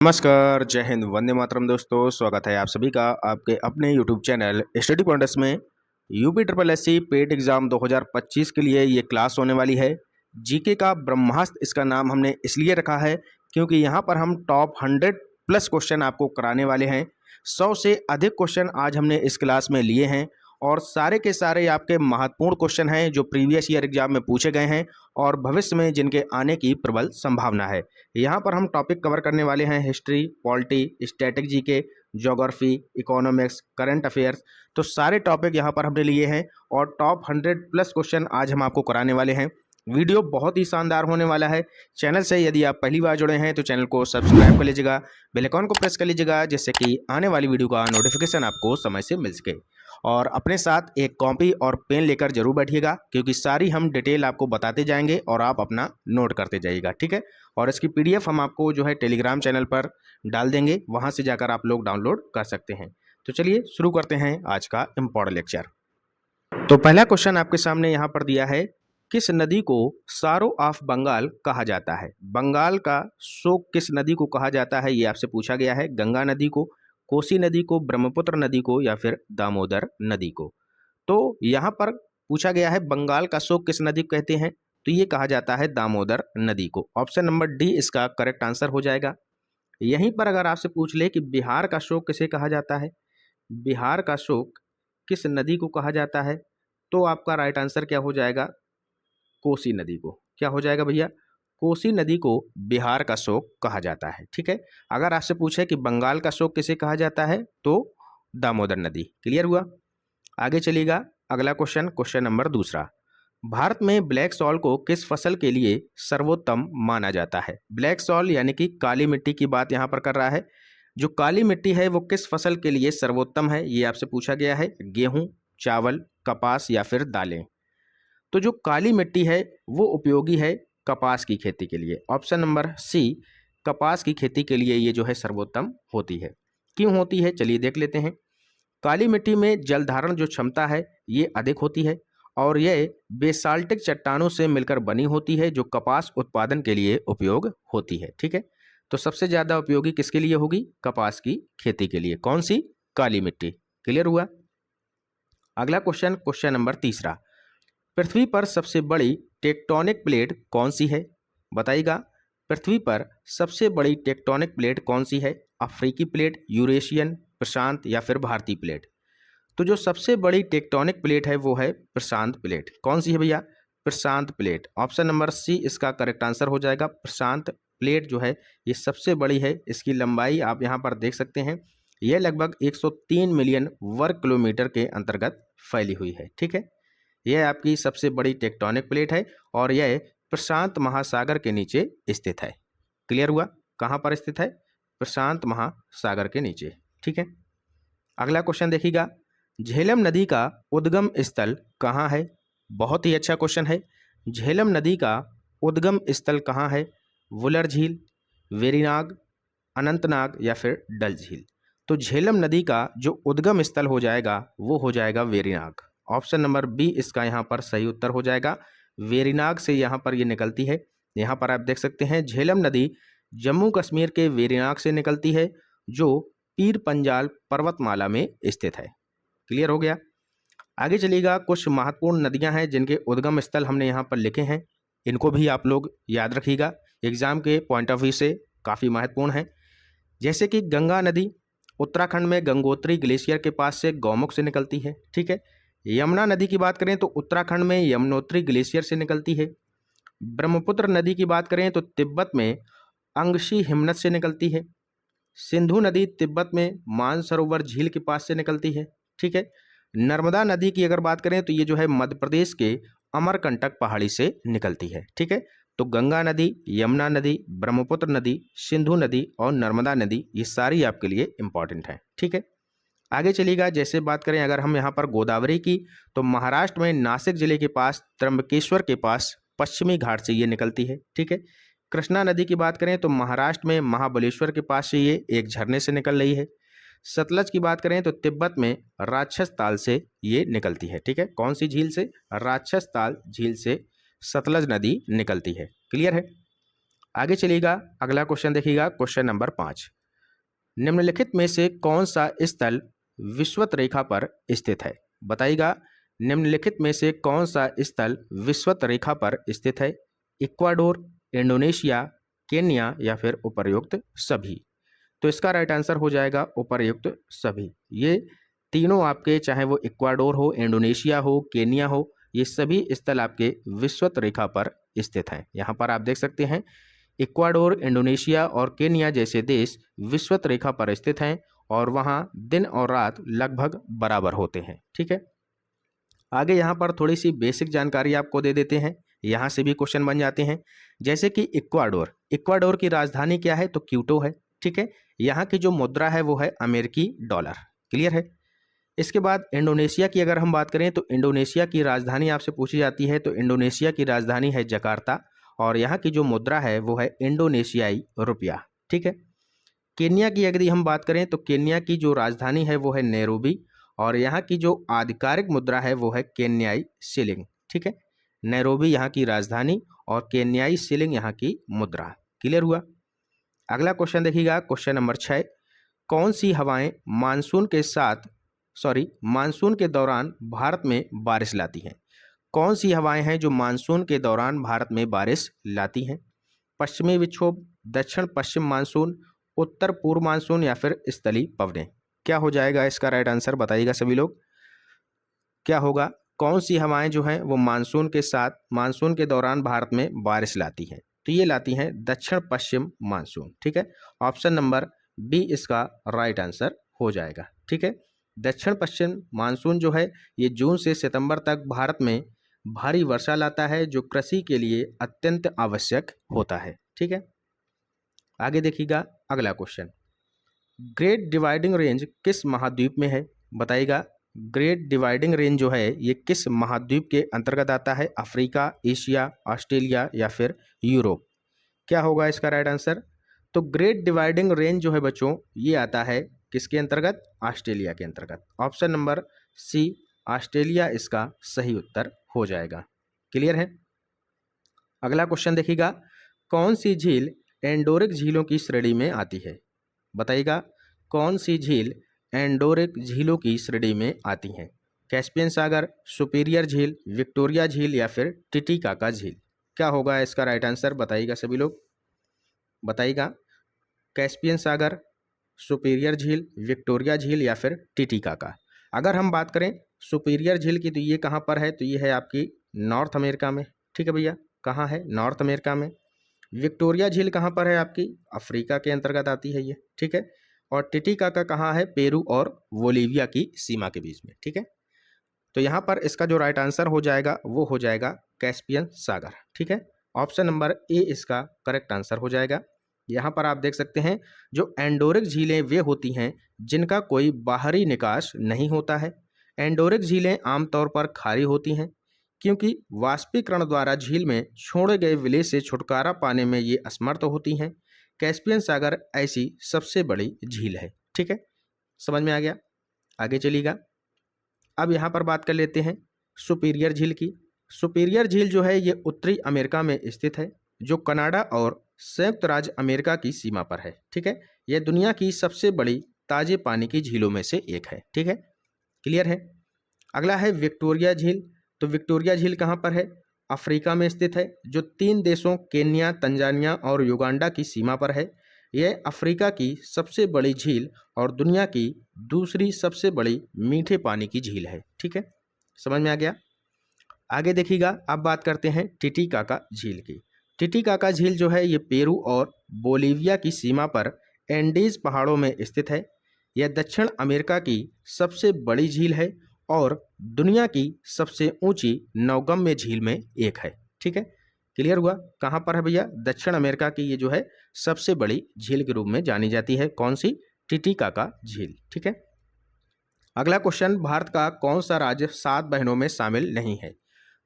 नमस्कार, जय हिंद, वंदे मातरम दोस्तों। स्वागत है आप सभी का आपके अपने यूट्यूब चैनल स्टडी पॉइंट्स में। यूपी ट्रिपल एससी पेट एग्जाम 2025 के लिए ये क्लास होने वाली है। जीके का ब्रह्मास्त्र इसका नाम हमने इसलिए रखा है क्योंकि यहाँ पर हम टॉप 100 प्लस क्वेश्चन आपको कराने वाले हैं। 100 से अधिक क्वेश्चन आज हमने इस क्लास में लिए हैं और सारे के सारे आपके महत्वपूर्ण क्वेश्चन हैं जो प्रीवियस ईयर एग्जाम में पूछे गए हैं और भविष्य में जिनके आने की प्रबल संभावना है। यहाँ पर हम टॉपिक कवर करने वाले हैं history, polity, static GK, geography, economics, current affairs. तो सारे टॉपिक यहाँ पर हमने लिए हैं और टॉप 100 प्लस क्वेश्चन आज हम आपको कराने वाले हैं। वीडियो बहुत ही शानदार होने वाला है। चैनल से यदि आप पहली बार जुड़े हैं तो चैनल को सब्सक्राइब कर लीजिएगा, बेल आइकन को प्रेस कर लीजिएगा जिससे कि आने वाली वीडियो का नोटिफिकेशन आपको समय से मिल सके। और अपने साथ एक कॉपी और पेन लेकर जरूर बैठिएगा क्योंकि सारी हम डिटेल आपको बताते जाएंगे और आप अपना नोट करते जाइएगा, ठीक है। और इसकी पीडीएफ हम आपको जो है टेलीग्राम चैनल पर डाल देंगे, वहां से जाकर आप लोग डाउनलोड कर सकते हैं। तो चलिए शुरू करते हैं आज का इम्पोर्टेंट लेक्चर। तो पहला क्वेश्चन आपके सामने यहाँ पर दिया है, किस नदी को सारो ऑफ बंगाल कहा जाता है? बंगाल का शोक किस नदी को कहा जाता है, ये आपसे पूछा गया है। गंगा नदी को, कोसी नदी को, ब्रह्मपुत्र नदी को या फिर दामोदर नदी को? तो यहाँ पर पूछा गया है बंगाल का शोक किस नदी को कहते हैं, तो ये कहा जाता है दामोदर नदी को। ऑप्शन नंबर डी इसका करेक्ट आंसर हो जाएगा। यहीं पर अगर आपसे पूछ ले कि बिहार का शोक किसे कहा जाता है, बिहार का शोक किस नदी को कहा जाता है, तो आपका राइट आंसर क्या हो जाएगा? कोसी नदी को। क्या हो जाएगा भैया? कोसी नदी को बिहार का शोक कहा जाता है, ठीक है। अगर आपसे पूछे कि बंगाल का शोक किसे कहा जाता है तो दामोदर नदी। क्लियर हुआ? आगे चलिएगा अगला क्वेश्चन, क्वेश्चन नंबर दूसरा। भारत में ब्लैक सॉल को किस फसल के लिए सर्वोत्तम माना जाता है? ब्लैक सॉल यानी कि काली मिट्टी की बात यहाँ पर कर रहा है। जो काली मिट्टी है वो किस फसल के लिए सर्वोत्तम है, ये आपसे पूछा गया है। गेहूं, चावल, कपास या फिर दालें? तो जो काली मिट्टी है वो उपयोगी है कपास की खेती के लिए। ऑप्शन नंबर सी, कपास की खेती के लिए ये जो है सर्वोत्तम होती है। क्यों होती है चलिए देख लेते हैं। काली मिट्टी में जल धारण जो क्षमता है ये अधिक होती है और यह बेसाल्टिक चट्टानों से मिलकर बनी होती है जो कपास उत्पादन के लिए उपयोग होती है, ठीक है। तो सबसे ज़्यादा उपयोगी किसके लिए होगी? कपास की खेती के लिए। कौन सी? काली मिट्टी। क्लियर हुआ? अगला क्वेश्चन, क्वेश्चन नंबर तीसरा। पृथ्वी पर सबसे बड़ी टेक्टोनिक प्लेट कौन सी है? बताइएगा, पृथ्वी पर सबसे बड़ी टेक्टोनिक प्लेट कौन सी है? अफ्रीकी प्लेट, यूरेशियन, प्रशांत या फिर भारतीय प्लेट? तो जो सबसे बड़ी टेक्टोनिक प्लेट है वो है प्रशांत प्लेट। कौन सी है भैया? प्रशांत प्लेट। ऑप्शन नंबर सी इसका करेक्ट आंसर हो जाएगा। प्रशांत प्लेट जो है ये सबसे बड़ी है। इसकी लंबाई आप यहाँ पर देख सकते हैं, यह लगभग 103 मिलियन वर्ग किलोमीटर के अंतर्गत फैली हुई है, ठीक है। यह आपकी सबसे बड़ी टेक्टोनिक प्लेट है और यह प्रशांत महासागर के नीचे स्थित है। क्लियर हुआ? कहाँ पर स्थित है? प्रशांत महासागर के नीचे, ठीक है। अगला क्वेश्चन देखिएगा, झेलम नदी का उद्गम स्थल कहाँ है? बहुत ही अच्छा क्वेश्चन है। झेलम नदी का उद्गम स्थल कहाँ है? वुलर झील, वेरीनाग, अनंतनाग या फिर डल झील? तो झेलम नदी का जो उद्गम स्थल हो जाएगा वो हो जाएगा वेरीनाग। ऑप्शन नंबर बी इसका यहाँ पर सही उत्तर हो जाएगा। वेरीनाग से यहाँ पर ये निकलती है। यहाँ पर आप देख सकते हैं झेलम नदी जम्मू कश्मीर के वेरीनाग से निकलती है जो पीर पंजाल पर्वतमाला में स्थित है। क्लियर हो गया? आगे चलिएगा, कुछ महत्वपूर्ण नदियां हैं जिनके उद्गम स्थल हमने यहाँ पर लिखे हैं, इनको भी आप लोग याद रखिएगा, एग्जाम के पॉइंट ऑफ व्यू से काफ़ी महत्वपूर्ण है। जैसे कि गंगा नदी उत्तराखंड में गंगोत्री ग्लेशियर के पास से गौमुख से निकलती है, ठीक है। यमुना नदी की बात करें तो उत्तराखंड में यमुनोत्री ग्लेशियर से निकलती है। ब्रह्मपुत्र नदी की बात करें तो तिब्बत में अंगशी हिमनद से निकलती है। सिंधु नदी तिब्बत में मानसरोवर झील के पास से निकलती है, ठीक है। नर्मदा नदी की अगर बात करें तो ये जो है मध्य प्रदेश के अमरकंटक पहाड़ी से निकलती है, ठीक है। तो गंगा नदी, यमुना नदी, ब्रह्मपुत्र नदी, सिंधु नदी और नर्मदा नदी ये सारी आपके लिए इंपॉर्टेंट है, ठीक है। आगे चलिएगा, जैसे बात करें अगर हम यहाँ पर गोदावरी की तो महाराष्ट्र में नासिक जिले के पास त्र्यंबकेश्वर के पास पश्चिमी घाट से ये निकलती है, ठीक है। कृष्णा नदी की बात करें तो महाराष्ट्र में महाबलेश्वर के पास से ये एक झरने से निकल रही है। सतलज की बात करें तो तिब्बत में राक्षस ताल से ये निकलती है, ठीक है। कौन सी झील से? राक्षस ताल झील से सतलज नदी निकलती है। क्लियर है? आगे चलिएगा, अगला क्वेश्चन देखिएगा, क्वेश्चन नंबर 5। निम्नलिखित में से कौन सा स्थल विषुवत रेखा पर स्थित है? बताइएगा, निम्नलिखित में से कौन सा स्थल विषुवत रेखा पर स्थित है? इक्वाडोर, इंडोनेशिया, केन्या या फिर उपर्युक्त सभी। तो इसका राइट आंसर हो जाएगा उपर्युक्त सभी। ये तीनों आपके, चाहे वो इक्वाडोर हो, इंडोनेशिया हो, केन्या हो, ये सभी स्थल आपके विषुवत रेखा पर स्थित हैं। यहाँ पर आप देख सकते हैं इक्वाडोर, इंडोनेशिया और केन्या जैसे देश विषुवत रेखा पर स्थित हैं और वहाँ दिन और रात लगभग बराबर होते हैं। ठीक है, आगे यहाँ पर थोड़ी सी बेसिक जानकारी आपको दे देते हैं, यहाँ से भी क्वेश्चन बन जाते हैं। जैसे कि इक्वाडोर की राजधानी क्या है? तो क्यूटो है। ठीक है, यहाँ की जो मुद्रा है वो है अमेरिकी डॉलर। क्लियर है। इसके बाद इंडोनेशिया की अगर हम बात करें तो इंडोनेशिया की राजधानी आपसे पूछी जाती है, तो इंडोनेशिया की राजधानी है जकार्ता और यहाँ की जो मुद्रा है वो है इंडोनेशियाई रुपया। ठीक है, केन्या की यदि हम बात करें तो केन्या की जो राजधानी है वो है नैरोबी और यहाँ की जो आधिकारिक मुद्रा है वो है केन्याई शिलिंग। ठीक है, नैरोबी यहाँ की राजधानी और केन्याई शिलिंग यहाँ की मुद्रा। क्लियर हुआ। अगला क्वेश्चन देखिएगा, क्वेश्चन नंबर 6। कौन सी हवाएं मानसून के दौरान भारत में बारिश लाती हैं? कौन सी हवाएं हैं जो मानसून के दौरान भारत में बारिश लाती हैं? पश्चिमी विक्षोभ, दक्षिण पश्चिम मानसून, उत्तर पूर्व मानसून या फिर स्थलीय पवनें। क्या हो जाएगा इसका राइट आंसर? बताइएगा सभी लोग, क्या होगा? कौन सी हवाएं जो हैं वो मानसून के दौरान भारत में बारिश लाती हैं? तो ये लाती हैं दक्षिण पश्चिम मानसून। ठीक है, ऑप्शन नंबर बी इसका राइट आंसर हो जाएगा। ठीक है, दक्षिण पश्चिम मानसून जो है ये जून से सितंबर तक भारत में भारी वर्षा लाता है, जो कृषि के लिए अत्यंत आवश्यक होता है। ठीक है, आगे देखिएगा अगला क्वेश्चन। ग्रेट डिवाइडिंग रेंज किस महाद्वीप में है? बताइएगा, ग्रेट डिवाइडिंग रेंज जो है ये किस महाद्वीप के अंतर्गत आता है? अफ्रीका, एशिया, ऑस्ट्रेलिया या फिर यूरोप। क्या होगा इसका राइट आंसर? तो ग्रेट डिवाइडिंग रेंज जो है बच्चों ये आता है किसके अंतर्गत? ऑस्ट्रेलिया के अंतर्गत। ऑप्शन नंबर सी ऑस्ट्रेलिया इसका सही उत्तर हो जाएगा। क्लियर है। अगला क्वेश्चन देखिएगा, कौन सी झील एंडोरिक झीलों की श्रेणी में आती है? बताइएगा, कौन सी झील एंडोरिक झीलों की श्रेणी में आती हैं? कैस्पियन सागर, सुपीरियर झील, विक्टोरिया झील या फिर टिटिकाका झील। क्या होगा इसका राइट आंसर? बताइएगा सभी लोग, बताइएगा, कैस्पियन सागर, सुपीरियर झील, विक्टोरिया झील या फिर टिटिकाका। अगर हम बात करें सुपीरियर झील की तो ये कहाँ पर है? तो ये है आपकी नॉर्थ अमेरिका में। ठीक है भैया, कहाँ है? नॉर्थ अमेरिका में। विक्टोरिया झील कहाँ पर है? आपकी अफ्रीका के अंतर्गत आती है ये। ठीक है, और टिटिकाका कहाँ है? पेरू और बोलीविया की सीमा के बीच में। ठीक है, तो यहाँ पर इसका जो राइट आंसर हो जाएगा वो हो जाएगा कैस्पियन सागर। ठीक है, ऑप्शन नंबर ए इसका करेक्ट आंसर हो जाएगा। यहाँ पर आप देख सकते हैं जो एंडोरिक झीलें वे होती हैं जिनका कोई बाहरी निकास नहीं होता है। एंडोरिक झीलें आमतौर पर खारी होती हैं क्योंकि वाष्पीकरण द्वारा झील में छोड़े गए विलेय से छुटकारा पाने में ये असमर्थ होती हैं। कैस्पियन सागर ऐसी सबसे बड़ी झील है। ठीक है, समझ में आ गया। आगे चलिएगा, अब यहाँ पर बात कर लेते हैं सुपीरियर झील की। सुपीरियर झील जो है ये उत्तरी अमेरिका में स्थित है, जो कनाडा और संयुक्त राज्य अमेरिका की सीमा पर है। ठीक है, यह दुनिया की सबसे बड़ी ताजे पानी की झीलों में से एक है। ठीक है, क्लियर है। अगला है विक्टोरिया झील। तो विक्टोरिया झील कहाँ पर है? अफ्रीका में स्थित है, जो 3 देशों केन्या, तंजानिया और युगांडा की सीमा पर है। यह अफ्रीका की सबसे बड़ी झील और दुनिया की दूसरी सबसे बड़ी मीठे पानी की झील है। ठीक है, समझ में आ गया। आगे देखिएगा, अब बात करते हैं टिटिकाका झील की। टिटिकाका झील जो है ये पेरू और बोलीविया की सीमा पर एंडीज पहाड़ों में स्थित है। यह दक्षिण अमेरिका की सबसे बड़ी झील है और दुनिया की सबसे ऊंची नौगम्य झील में एक है। ठीक है, क्लियर हुआ। कहाँ पर है भैया? दक्षिण अमेरिका की ये जो है सबसे बड़ी झील के रूप में जानी जाती है। कौन सी? टिटिकाका झील। ठीक है, अगला क्वेश्चन, भारत का कौन सा राज्य 7 बहनों में शामिल नहीं है?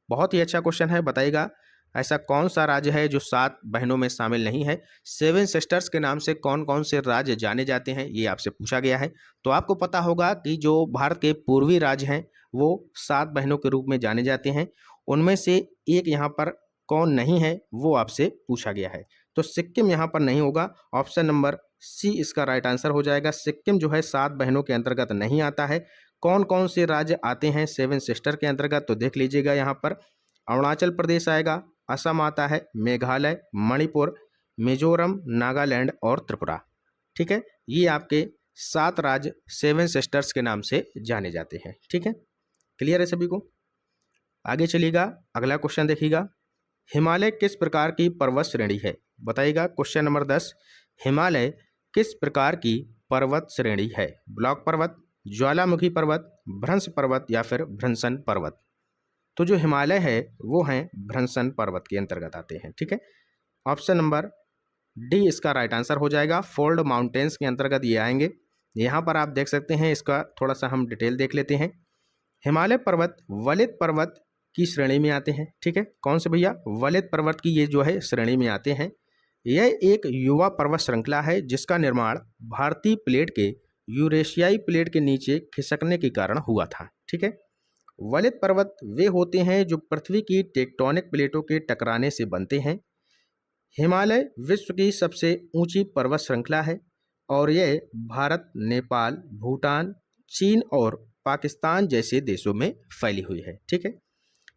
बहुत ही अच्छा क्वेश्चन है, बताइएगा ऐसा कौन सा राज्य है जो 7 बहनों में शामिल नहीं है? 7 सिस्टर्स के नाम से कौन कौन से राज्य जाने जाते हैं ये आपसे पूछा गया है। तो आपको पता होगा कि जो भारत के पूर्वी राज्य हैं वो 7 बहनों के रूप में जाने जाते हैं। उनमें से एक यहाँ पर कौन नहीं है वो आपसे पूछा गया है। तो सिक्किम यहाँ पर नहीं होगा। ऑप्शन नंबर सी इसका राइट आंसर हो जाएगा। सिक्किम जो है 7 बहनों के अंतर्गत नहीं आता है। कौन कौन से राज्य आते हैं 7 सिस्टर के अंतर्गत, तो देख लीजिएगा यहाँ पर अरुणाचल प्रदेश आएगा, असम आता है, मेघालय, मणिपुर, मिजोरम, नागालैंड और त्रिपुरा। ठीक है, ये आपके 7 राज्य 7 सिस्टर्स के नाम से जाने जाते हैं। ठीक है, क्लियर है सभी को। आगे चलिएगा, अगला क्वेश्चन देखिएगा, हिमालय किस प्रकार की पर्वत श्रेणी है, बताइएगा। क्वेश्चन नंबर 10, हिमालय किस प्रकार की पर्वत श्रेणी है? ब्लॉक पर्वत, ज्वालामुखी पर्वत, भ्रंश पर्वत या फिर भ्रंशन पर्वत। तो जो हिमालय है वो हैं भ्रंशन पर्वत के अंतर्गत आते हैं। ठीक है, ऑप्शन नंबर डी इसका राइट आंसर हो जाएगा। फोल्ड माउंटेन्स के अंतर्गत ये आएंगे। यहाँ पर आप देख सकते हैं, इसका थोड़ा सा हम डिटेल देख लेते हैं। हिमालय पर्वत वलित पर्वत की श्रेणी में आते हैं। ठीक है, कौन से भैया? वलित पर्वत की ये जो है श्रेणी में आते हैं। यह एक युवा पर्वत श्रृंखला है जिसका निर्माण भारतीय प्लेट के यूरेशियाई प्लेट के नीचे खिसकने के कारण हुआ था। ठीक है, वलित पर्वत वे होते हैं जो पृथ्वी की टेक्टोनिक प्लेटों के टकराने से बनते हैं। हिमालय विश्व की सबसे ऊंची पर्वत श्रृंखला है और यह भारत, नेपाल, भूटान, चीन और पाकिस्तान जैसे देशों में फैली हुई है। ठीक है,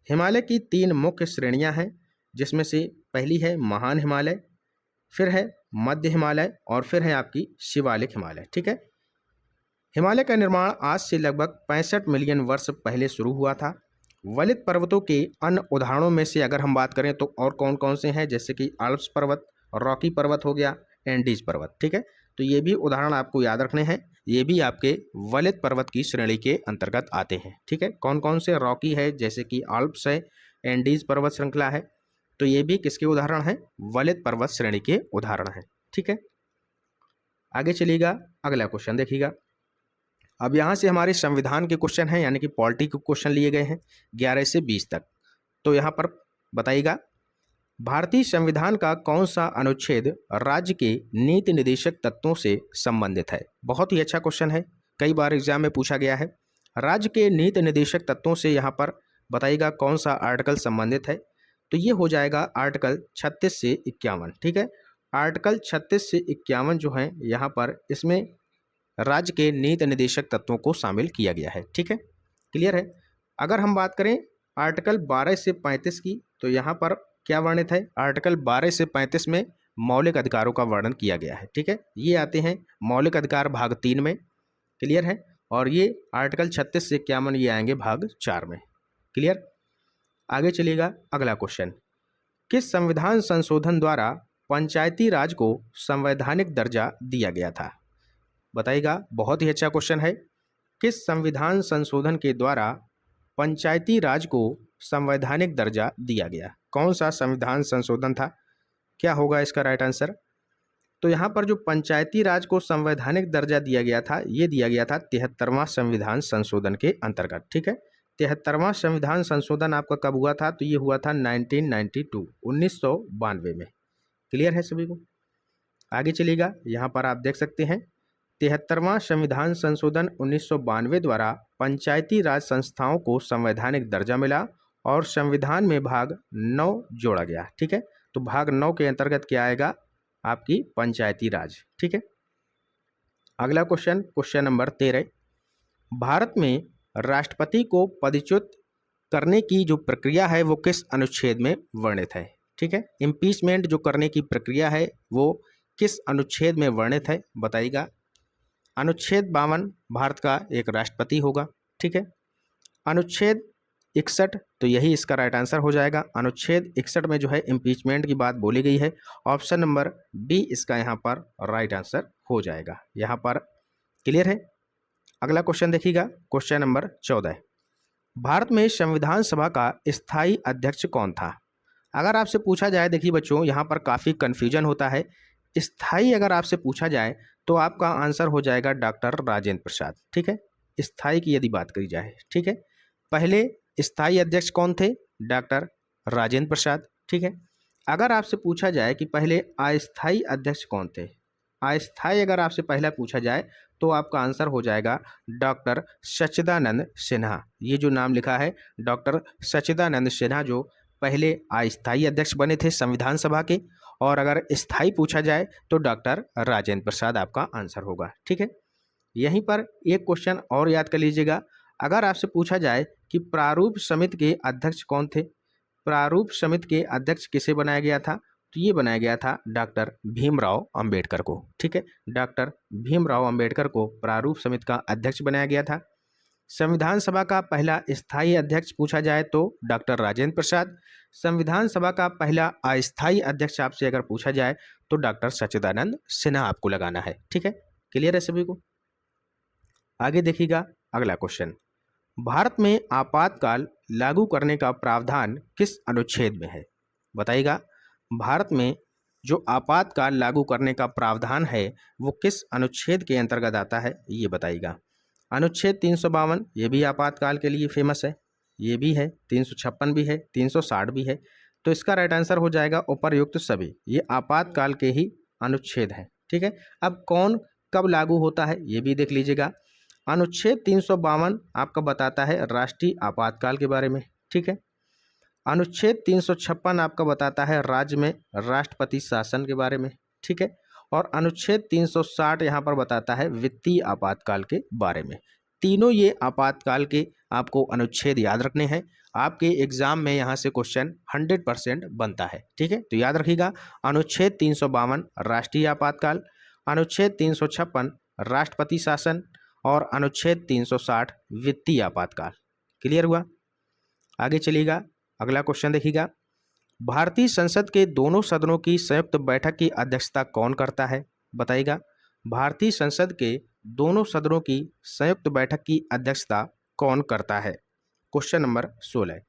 हिमालय की 3 मुख्य श्रेणियां हैं, जिसमें से पहली है महान हिमालय, फिर है मध्य हिमालय और फिर है आपकी शिवालिक हिमालय। ठीक है, हिमालय का निर्माण आज से लगभग 65 मिलियन वर्ष पहले शुरू हुआ था। वलित पर्वतों के अन्य उदाहरणों में से अगर हम बात करें तो और कौन कौन से हैं, जैसे कि आल्प्स पर्वत, रॉकी पर्वत हो गया, एंडीज पर्वत। ठीक है, तो ये भी उदाहरण आपको याद रखने हैं, ये भी आपके वलित पर्वत की श्रेणी के अंतर्गत आते हैं। ठीक है, कौन कौन से? रॉकी है, जैसे कि आल्प्स है, एंडीज पर्वत श्रृंखला है, तो ये भी किसके उदाहरण हैं? वलित पर्वत श्रेणी के उदाहरण हैं। ठीक है, आगे चलिएगा, अगला क्वेश्चन देखिएगा। अब यहाँ से हमारे संविधान के क्वेश्चन हैं, यानी कि पॉलिटी के क्वेश्चन लिए गए हैं 11 से 20 तक। तो यहाँ पर बताइएगा, भारतीय संविधान का कौन सा अनुच्छेद राज्य के नीति निर्देशक तत्वों से संबंधित है? बहुत ही अच्छा क्वेश्चन है, कई बार एग्जाम में पूछा गया है। राज्य के नीति निर्देशक तत्वों से यहाँ पर बताइएगा कौन सा आर्टिकल संबंधित है? तो ये हो जाएगा आर्टिकल 36 से 51। ठीक है, आर्टिकल 36 से 51 जो है यहाँ पर, इसमें राज्य के नीति निर्देशक तत्वों को शामिल किया गया है। ठीक है, क्लियर है। अगर हम बात करें आर्टिकल 12 से 35 की, तो यहाँ पर क्या वर्णित है? आर्टिकल 12 से 35 में मौलिक अधिकारों का वर्णन किया गया है। ठीक है, ये आते हैं मौलिक अधिकार भाग 3 में। क्लियर है, और ये आर्टिकल 36 से 51 ये आएंगे भाग 4 में। क्लियर, आगे चलिएगा, अगला क्वेश्चन, किस संविधान संशोधन द्वारा पंचायती राज को संवैधानिक दर्जा दिया गया था? बताइएगा, बहुत ही अच्छा क्वेश्चन है। किस संविधान संशोधन के द्वारा पंचायती राज को संवैधानिक दर्जा दिया गया? कौन सा संविधान संशोधन था? क्या होगा इसका राइट आंसर? तो यहाँ पर जो पंचायती राज को संवैधानिक दर्जा दिया गया था, ये दिया गया था 73वां संविधान संशोधन के अंतर्गत। ठीक है, 73वां संविधान संशोधन आपका कब हुआ था? तो ये हुआ था 1992 में। क्लियर है सभी को। आगे चलिएगा, यहाँ पर आप देख सकते हैं 73वां संविधान संशोधन 1992 द्वारा पंचायती राज संस्थाओं को संवैधानिक दर्जा मिला और संविधान में भाग 9 जोड़ा गया। ठीक है, तो भाग 9 के अंतर्गत क्या आएगा? आपकी पंचायती राज। ठीक है, अगला क्वेश्चन, क्वेश्चन नंबर 13, भारत में राष्ट्रपति को पदच्युत करने की जो प्रक्रिया है वो किस अनुच्छेद में वर्णित है? ठीक है, इम्पीचमेंट जो करने की प्रक्रिया है वो किस अनुच्छेद में वर्णित है? बताइएगा। अनुच्छेद 52 भारत का एक राष्ट्रपति होगा। ठीक है, अनुच्छेद 61, तो यही इसका राइट आंसर हो जाएगा। अनुच्छेद 61 में जो है इम्पीचमेंट की बात बोली गई है। ऑप्शन नंबर बी इसका यहाँ पर राइट आंसर हो जाएगा। यहाँ पर क्लियर है। अगला क्वेश्चन देखिएगा, क्वेश्चन नंबर 14, भारत में संविधान सभा का स्थायी अध्यक्ष कौन था? अगर आपसे पूछा जाए, देखिए बच्चों यहाँ पर काफ़ी कन्फ्यूजन होता है। स्थायी अगर आपसे पूछा जाए तो आपका आंसर हो जाएगा डॉक्टर राजेंद्र प्रसाद। ठीक है, स्थायी की यदि बात करी जाए। ठीक है, पहले स्थायी अध्यक्ष कौन थे? डॉक्टर राजेंद्र प्रसाद। ठीक है, अगर आपसे पूछा जाए कि पहले अस्थायी अध्यक्ष कौन थे, अस्थायी अगर आपसे पहला पूछा जाए तो आपका आंसर हो जाएगा डॉक्टर सच्चिदानंद सिन्हा। ये जो नाम लिखा है डॉक्टर सच्चिदानंद सिन्हा, जो पहले अस्थायी अध्यक्ष बने थे संविधान सभा के, और अगर स्थायी पूछा जाए तो डॉक्टर राजेंद्र प्रसाद आपका आंसर होगा। ठीक है, यहीं पर एक क्वेश्चन और याद कर लीजिएगा। अगर आपसे पूछा जाए कि प्रारूप समिति के अध्यक्ष कौन थे, प्रारूप समिति के अध्यक्ष किसे बनाया गया था, तो ये बनाया गया था डॉक्टर भीमराव अंबेडकर को। ठीक है, डॉक्टर भीमराव अंबेडकर को प्रारूप समिति का अध्यक्ष बनाया गया था। संविधान सभा का पहला स्थायी अध्यक्ष पूछा जाए तो डॉक्टर राजेंद्र प्रसाद। संविधान सभा का पहला अस्थायी अध्यक्ष आपसे अगर पूछा जाए तो डॉक्टर सच्चिदानंद सिन्हा आपको लगाना है। ठीक है, क्लियर है सभी को। आगे देखिएगा अगला क्वेश्चन, भारत में आपातकाल लागू करने का प्रावधान किस अनुच्छेद में है, बताइएगा। भारत में जो आपातकाल लागू करने का प्रावधान है वो किस अनुच्छेद के अंतर्गत आता है, ये बताइएगा। अनुच्छेद 352, ये भी आपातकाल के लिए फेमस है, ये भी है, 356 भी है, 360 भी है। तो इसका राइट आंसर हो जाएगा उपर्युक्त सभी, ये आपातकाल के ही अनुच्छेद हैं। ठीक है, अब कौन कब लागू होता है ये भी देख लीजिएगा। अनुच्छेद 352 आपका बताता है राष्ट्रीय आपातकाल के बारे में। ठीक है, अनुच्छेद 356 आपका बताता है राज्य में राष्ट्रपति शासन के बारे में। ठीक है, और अनुच्छेद 360 यहाँ पर बताता है वित्तीय आपातकाल के बारे में। तीनों ये आपातकाल के आपको अनुच्छेद याद रखने हैं, आपके एग्जाम में यहाँ से क्वेश्चन 100% बनता है। ठीक है, तो याद रखिएगा, अनुच्छेद 352 राष्ट्रीय आपातकाल, अनुच्छेद 356 राष्ट्रपति शासन और अनुच्छेद 360 वित्तीय आपातकाल। क्लियर हुआ। आगे चलिएगा, अगला क्वेश्चन देखिएगा, भारतीय संसद के दोनों सदनों की संयुक्त बैठक की अध्यक्षता कौन करता है, बताइएगा। भारतीय संसद के दोनों सदनों की संयुक्त बैठक की अध्यक्षता कौन करता है, क्वेश्चन नंबर 16।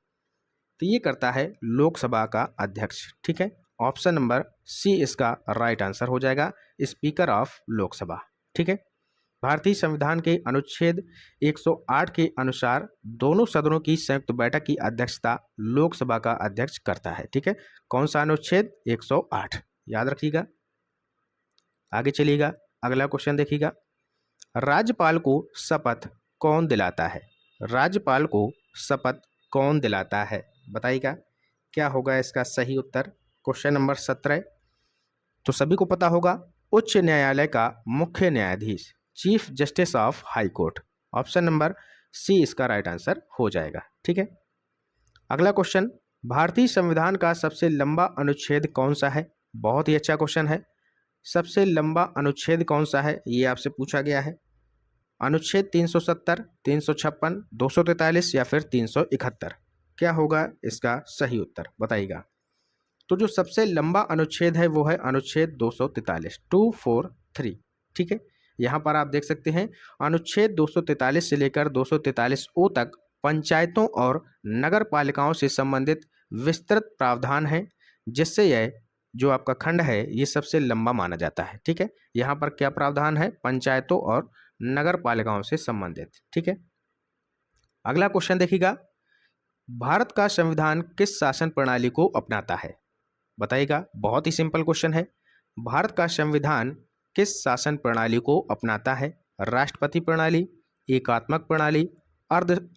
तो ये करता है लोकसभा का अध्यक्ष। ठीक है, ऑप्शन नंबर सी इसका राइट आंसर हो जाएगा, स्पीकर ऑफ लोकसभा। ठीक है, भारतीय संविधान के अनुच्छेद 108 के अनुसार दोनों सदनों की संयुक्त बैठक की अध्यक्षता लोकसभा का अध्यक्ष करता है। ठीक है, कौन सा अनुच्छेद, 108, याद रखिएगा। आगे चलिएगा, अगला क्वेश्चन देखिएगा, राज्यपाल को शपथ कौन दिलाता है, राज्यपाल को शपथ कौन दिलाता है, बताइएगा। क्या होगा इसका सही उत्तर, क्वेश्चन नंबर 17। तो सभी को पता होगा, उच्च न्यायालय का मुख्य न्यायाधीश, chief justice of high court. Option number C इसका राइट आंसर हो जाएगा। ठीक है, अगला क्वेश्चन, भारतीय संविधान का सबसे लंबा अनुच्छेद कौन सा है, बहुत ही अच्छा क्वेश्चन है। सबसे लंबा अनुच्छेद कौन सा है ये आपसे पूछा गया है। अनुच्छेद 370, 356, 243 या फिर 371, क्या होगा इसका सही उत्तर, बताइएगा। तो जो सबसे लंबा अनुच्छेद है वो है अनुच्छेद 243, 243। ठीक है, यहाँ पर आप देख सकते हैं अनुच्छेद 243 से लेकर 243O तक पंचायतों और नगर पालिकाओं से संबंधित विस्तृत प्रावधान है, जिससे यह जो आपका खंड है ये सबसे लंबा माना जाता है। ठीक है, यहाँ पर क्या प्रावधान है, पंचायतों और नगर पालिकाओं से संबंधित। ठीक है, अगला क्वेश्चन देखिएगा, भारत का संविधान किस शासन प्रणाली को अपनाता है, बताइएगा। बहुत ही सिंपल क्वेश्चन है, भारत का संविधान किस शासन प्रणाली को अपनाता है, राष्ट्रपति प्रणाली, एकात्मक प्रणाली, अर्ध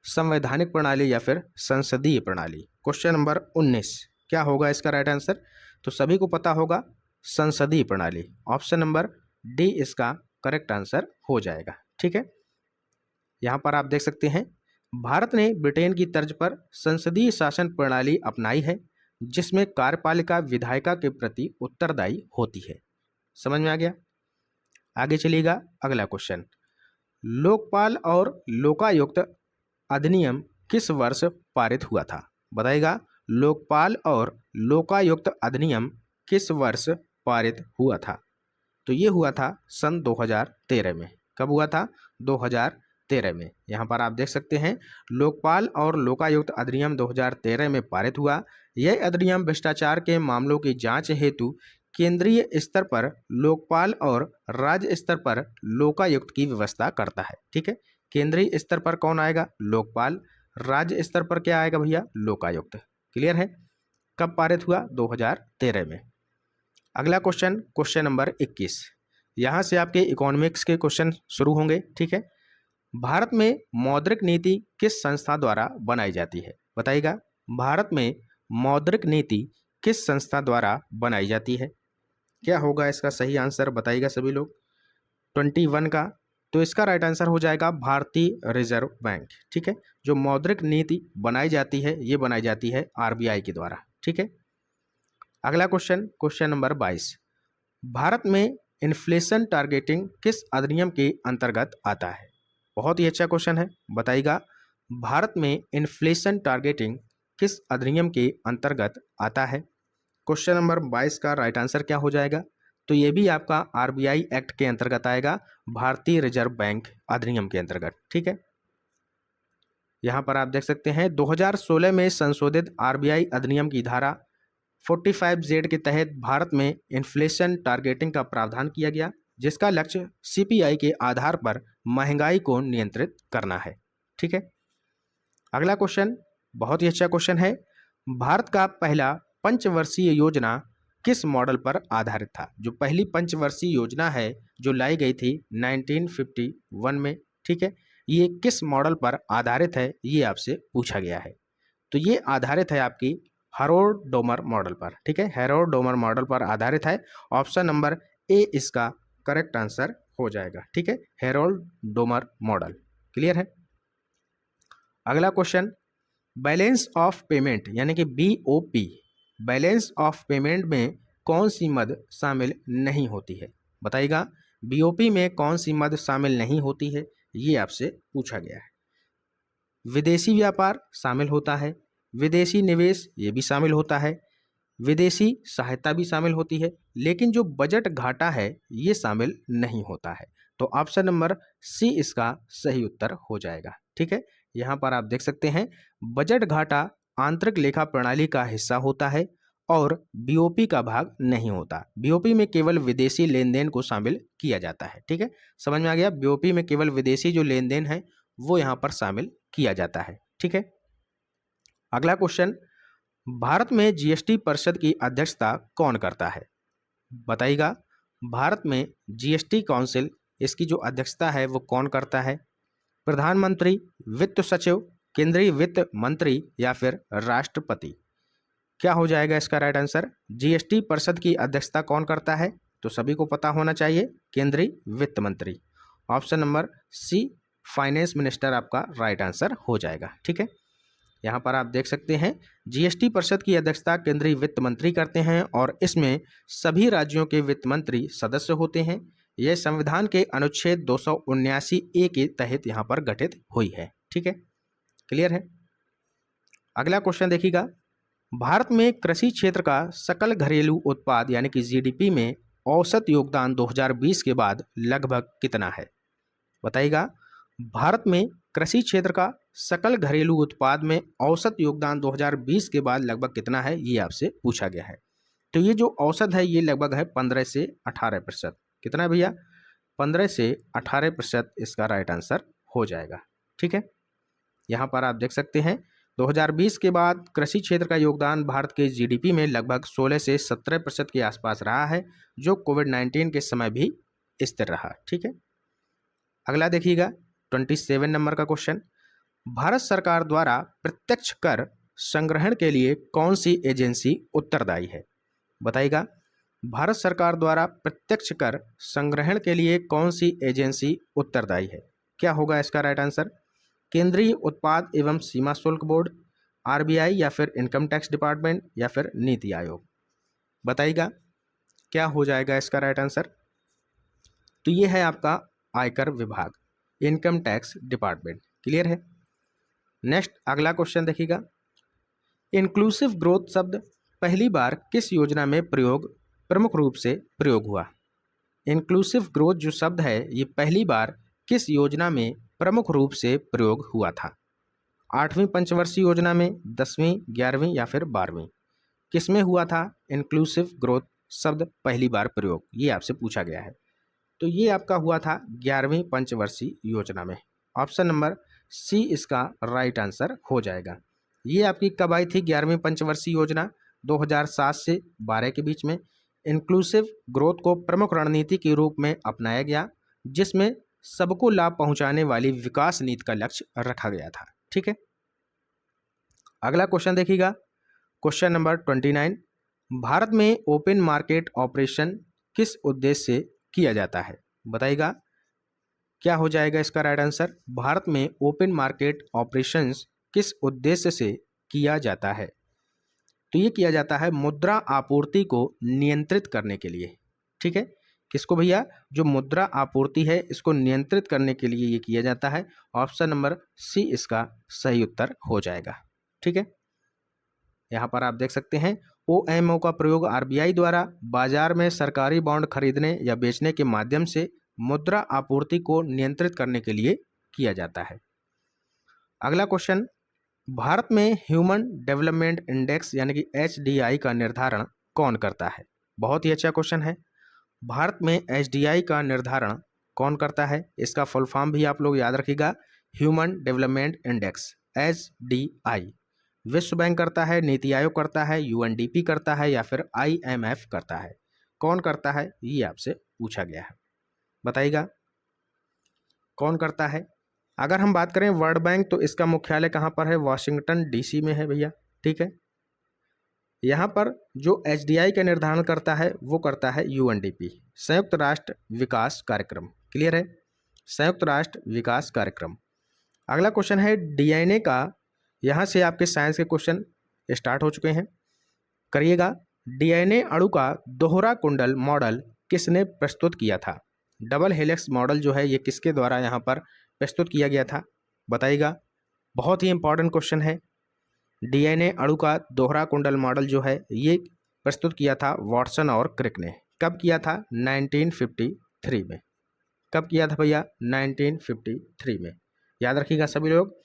संवैधानिक प्रणाली या फिर संसदीय प्रणाली। क्वेश्चन नंबर 19, क्या होगा इसका राइट आंसर, तो सभी को पता होगा संसदीय प्रणाली। ऑप्शन नंबर डी इसका करेक्ट आंसर हो जाएगा। ठीक है, यहाँ पर आप देख सकते हैं भारत ने ब्रिटेन की तर्ज पर संसदीय शासन प्रणाली अपनाई है, जिसमें कार्यपालिका विधायिका के प्रति उत्तरदायी होती है। समझ में आ गया। आगे चलिएगा, अगला क्वेश्चन, लोकपाल और लोकायुक्त अधिनियम किस वर्ष पारित हुआ था, बताइएगा। लोकपाल और लोकायुक्त अधिनियम किस वर्ष पारित हुआ था, तो ये हुआ था सन 2013 में। कब हुआ था, 2013 में। यहाँ पर आप देख सकते हैं लोकपाल और लोकायुक्त अधिनियम 2013 में पारित हुआ। यह अधिनियम भ्रष्टाचार के मामलों की जांच हेतु केंद्रीय स्तर पर लोकपाल और राज्य स्तर पर लोकायुक्त की व्यवस्था करता है। ठीक है, केंद्रीय स्तर पर कौन आएगा, लोकपाल, राज्य स्तर पर क्या आएगा भैया, लोकायुक्त। क्लियर है। कब पारित हुआ, 2013 में। अगला क्वेश्चन, क्वेश्चन नंबर 21, यहाँ से आपके इकोनॉमिक्स के क्वेश्चन शुरू होंगे। ठीक है, भारत में मौद्रिक नीति किस संस्था द्वारा बनाई जाती है, बताइएगा। भारत में मौद्रिक नीति किस संस्था द्वारा बनाई जाती है? क्या होगा इसका सही आंसर, बताइएगा सभी लोग। 21 का, तो इसका राइट आंसर हो जाएगा भारतीय रिजर्व बैंक। ठीक है, जो मौद्रिक नीति बनाई जाती है ये बनाई जाती है आरबीआई के द्वारा। ठीक है, अगला क्वेश्चन, क्वेश्चन नंबर 22। भारत में इन्फ्लेशन टारगेटिंग किस अधिनियम के अंतर्गत आता है? बहुत ही अच्छा क्वेश्चन है, बताइएगा। भारत में इन्फ्लेशन टारगेटिंग किस अधिनियम के अंतर्गत आता है? क्वेश्चन नंबर 22 का राइट आंसर क्या हो जाएगा? तो ये भी आपका आरबीआई एक्ट के अंतर्गत आएगा, भारतीय रिजर्व बैंक अधिनियम के अंतर्गत। ठीक है, यहाँ पर आप देख सकते हैं 2016 में संशोधित आरबीआई अधिनियम की धारा 45Z के तहत भारत में इन्फ्लेशन टारगेटिंग का प्रावधान किया गया, जिसका लक्ष्य सीपीआई के आधार पर महंगाई को नियंत्रित करना है। ठीक है, अगला क्वेश्चन बहुत ही अच्छा क्वेश्चन है। भारत का पहला पंचवर्षीय योजना किस मॉडल पर आधारित था? जो पहली पंचवर्षीय योजना है जो लाई गई थी 1951 में, ठीक है, ये किस मॉडल पर आधारित है ये आपसे पूछा गया है। तो ये आधारित है आपकी हैरोल्ड डोमर मॉडल पर। ठीक है, हैरोल्ड डोमर मॉडल पर आधारित है। ऑप्शन नंबर ए इसका करेक्ट आंसर हो जाएगा। ठीक है, हैरोल्ड डोमर मॉडल। क्लियर है। अगला क्वेश्चन, बैलेंस ऑफ पेमेंट यानी कि बीओपी, बैलेंस ऑफ पेमेंट में कौन सी मद शामिल नहीं होती है? बताइएगा, बीओपी में कौन सी मद शामिल नहीं होती है ये आपसे पूछा गया है। विदेशी व्यापार शामिल होता है, विदेशी निवेश ये भी शामिल होता है, विदेशी सहायता भी शामिल होती है, लेकिन जो बजट घाटा है ये शामिल नहीं होता है। तो ऑप्शन नंबर सी इसका सही उत्तर हो जाएगा। ठीक है, यहाँ पर आप देख सकते हैं बजट घाटा आंतरिक लेखा प्रणाली का हिस्सा होता है और बीओपी का भाग नहीं होता। बीओपी में केवल विदेशी लेन देन को शामिल किया जाता है। ठीक है, समझ में आ गया। बीओपी में केवल विदेशी जो लेन देन है वो यहाँ पर शामिल किया जाता है। ठीक है, अगला क्वेश्चन, भारत में जीएसटी परिषद की अध्यक्षता कौन करता है? बताइएगा, भारत में जीएसटी काउंसिल इसकी जो अध्यक्षता है वो कौन करता है? प्रधानमंत्री, वित्त सचिव, केंद्रीय वित्त मंत्री या फिर राष्ट्रपति? क्या हो जाएगा इसका राइट आंसर? जीएसटी परिषद की अध्यक्षता कौन करता है? तो सभी को पता होना चाहिए, केंद्रीय वित्त मंत्री। Option number C finance minister आपका राइट आंसर हो जाएगा। ठीक है, यहाँ पर आप देख सकते हैं जीएसटी परिषद की अध्यक्षता केंद्रीय वित्त मंत्री करते हैं और इसमें सभी राज्यों के वित्त मंत्री सदस्य होते हैं। यह संविधान के अनुच्छेद 279A के तहत यहाँ पर गठित हुई है। ठीक है, क्लियर है। अगला क्वेश्चन देखिएगा, भारत में कृषि क्षेत्र का सकल घरेलू उत्पाद यानी कि जीडीपी में औसत योगदान 2020 के बाद लगभग कितना है? बताइएगा, भारत में कृषि क्षेत्र का सकल घरेलू उत्पाद में औसत योगदान 2020 के बाद लगभग कितना है ये आपसे पूछा गया है। तो ये जो औसत है ये लगभग है 15 से 18%। कितना है भैया? 15 से 18% इसका राइट आंसर हो जाएगा। ठीक है, यहाँ पर आप देख सकते हैं 2020 के बाद कृषि क्षेत्र का योगदान भारत के जीडीपी में लगभग 16 से 17% के आसपास रहा है, जो कोविड-19 के समय भी स्थिर रहा। ठीक है, अगला देखिएगा 27 नंबर का क्वेश्चन, भारत सरकार द्वारा प्रत्यक्ष कर संग्रहण के लिए कौन सी एजेंसी उत्तरदायी है? बताइएगा, भारत सरकार द्वारा प्रत्यक्ष कर संग्रहण के लिए कौन सी एजेंसी उत्तरदायी है? क्या होगा इसका राइट आंसर? केंद्रीय उत्पाद एवं सीमा शुल्क बोर्ड, आरबीआई या फिर इनकम टैक्स डिपार्टमेंट या फिर नीति आयोग? बताइएगा, क्या हो जाएगा इसका राइट आंसर? तो ये है आपका आयकर विभाग, इनकम टैक्स डिपार्टमेंट। क्लियर है। नेक्स्ट अगला क्वेश्चन देखिएगा, इंक्लूसिव ग्रोथ शब्द पहली बार किस योजना में प्रमुख रूप से प्रयोग हुआ? इंक्लूसिव ग्रोथ जो शब्द है ये पहली बार किस योजना में प्रमुख रूप से प्रयोग हुआ था? 8वीं पंचवर्षीय योजना में, 10वीं, 11वीं या फिर 12वीं? किसमें हुआ था इंक्लूसिव ग्रोथ शब्द पहली बार प्रयोग, ये आपसे पूछा गया है। तो ये आपका हुआ था 11वीं पंचवर्षीय योजना में। ऑप्शन नंबर सी इसका राइट आंसर हो जाएगा। ये आपकी कब आई थी 11वीं पंचवर्षीय योजना? 2007 से 12 के बीच में। इंक्लूसिव ग्रोथ को प्रमुख रणनीति के रूप में अपनाया गया, जिसमें सबको लाभ पहुंचाने वाली विकास नीति का लक्ष्य रखा गया था। ठीक है, अगला क्वेश्चन देखिएगा, क्वेश्चन नंबर 29। भारत में ओपन मार्केट ऑपरेशन किस उद्देश्य से किया जाता है? बताइएगा क्या हो जाएगा इसका राइट आंसर। भारत में ओपन मार्केट ऑपरेशंस किस उद्देश्य से किया जाता है? तो ये किया जाता है मुद्रा आपूर्ति को नियंत्रित करने के लिए। ठीक है, किसको भैया? जो मुद्रा आपूर्ति है इसको नियंत्रित करने के लिए ये किया जाता है। ऑप्शन नंबर सी इसका सही उत्तर हो जाएगा। ठीक है, यहाँ पर आप देख सकते हैं OMO का प्रयोग RBI द्वारा बाजार में सरकारी बॉन्ड खरीदने या बेचने के माध्यम से मुद्रा आपूर्ति को नियंत्रित करने के लिए किया जाता है। अगला क्वेश्चन, भारत में ह्यूमन डेवलपमेंट इंडेक्स यानी कि HDI का निर्धारण कौन करता है? बहुत ही अच्छा क्वेश्चन है। भारत में HDI का निर्धारण कौन करता है? इसका फुल फॉर्म भी आप लोग याद रखिएगा, ह्यूमन डेवलपमेंट इंडेक्स HDI। विश्व बैंक करता है, नीति आयोग करता है, UNDP करता है या फिर IMF करता है? कौन करता है ये आपसे पूछा गया है, बताइएगा कौन करता है। अगर हम बात करें वर्ल्ड बैंक तो इसका मुख्यालय कहाँ पर है? वाशिंगटन DC में है भैया। ठीक है, यहाँ पर जो HDI का निर्धारण करता है वो करता है UNDP, संयुक्त राष्ट्र विकास कार्यक्रम। क्लियर है, संयुक्त राष्ट्र विकास कार्यक्रम। अगला क्वेश्चन है DNA का, यहाँ से आपके साइंस के क्वेश्चन स्टार्ट हो चुके हैं, करिएगा। DNA अणु का दोहरा कुंडल मॉडल किसने प्रस्तुत किया था? डबल हेलिक्स मॉडल जो है ये किसके द्वारा यहाँ पर प्रस्तुत किया गया था? बताइएगा, बहुत ही इंपॉर्टेंट क्वेश्चन है। DNA अणु का दोहरा कुंडल मॉडल जो है ये प्रस्तुत किया था वॉटसन और क्रिक ने। कब किया था? 1953 में। कब किया था भैया? 1953 में। याद रखिएगा सभी लोग।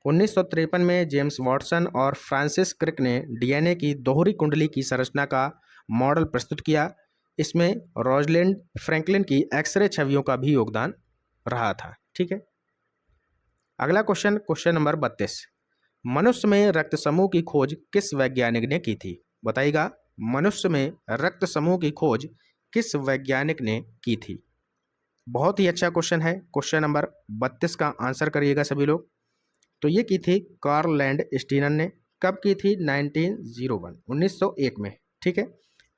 1953 में जेम्स वॉटसन और फ्रांसिस क्रिक ने DNA की दोहरी कुंडली की संरचना का मॉडल प्रस्तुत किया। इसमें रोजलिंड फ्रैंकलिन की एक्सरे छवियों का भी योगदान रहा था। ठीक है, अगला क्वेश्चन, क्वेश्चन नंबर 32, मनुष्य में रक्त समूह की खोज किस वैज्ञानिक ने की थी? बताइएगा, मनुष्य में रक्त समूह की खोज किस वैज्ञानिक ने की थी? बहुत ही अच्छा क्वेश्चन है। क्वेश्चन नंबर 32 का आंसर करिएगा सभी लोग। तो ये की थी कार्ल लैंडस्टीनर ने। कब की थी? 1901 में। ठीक है,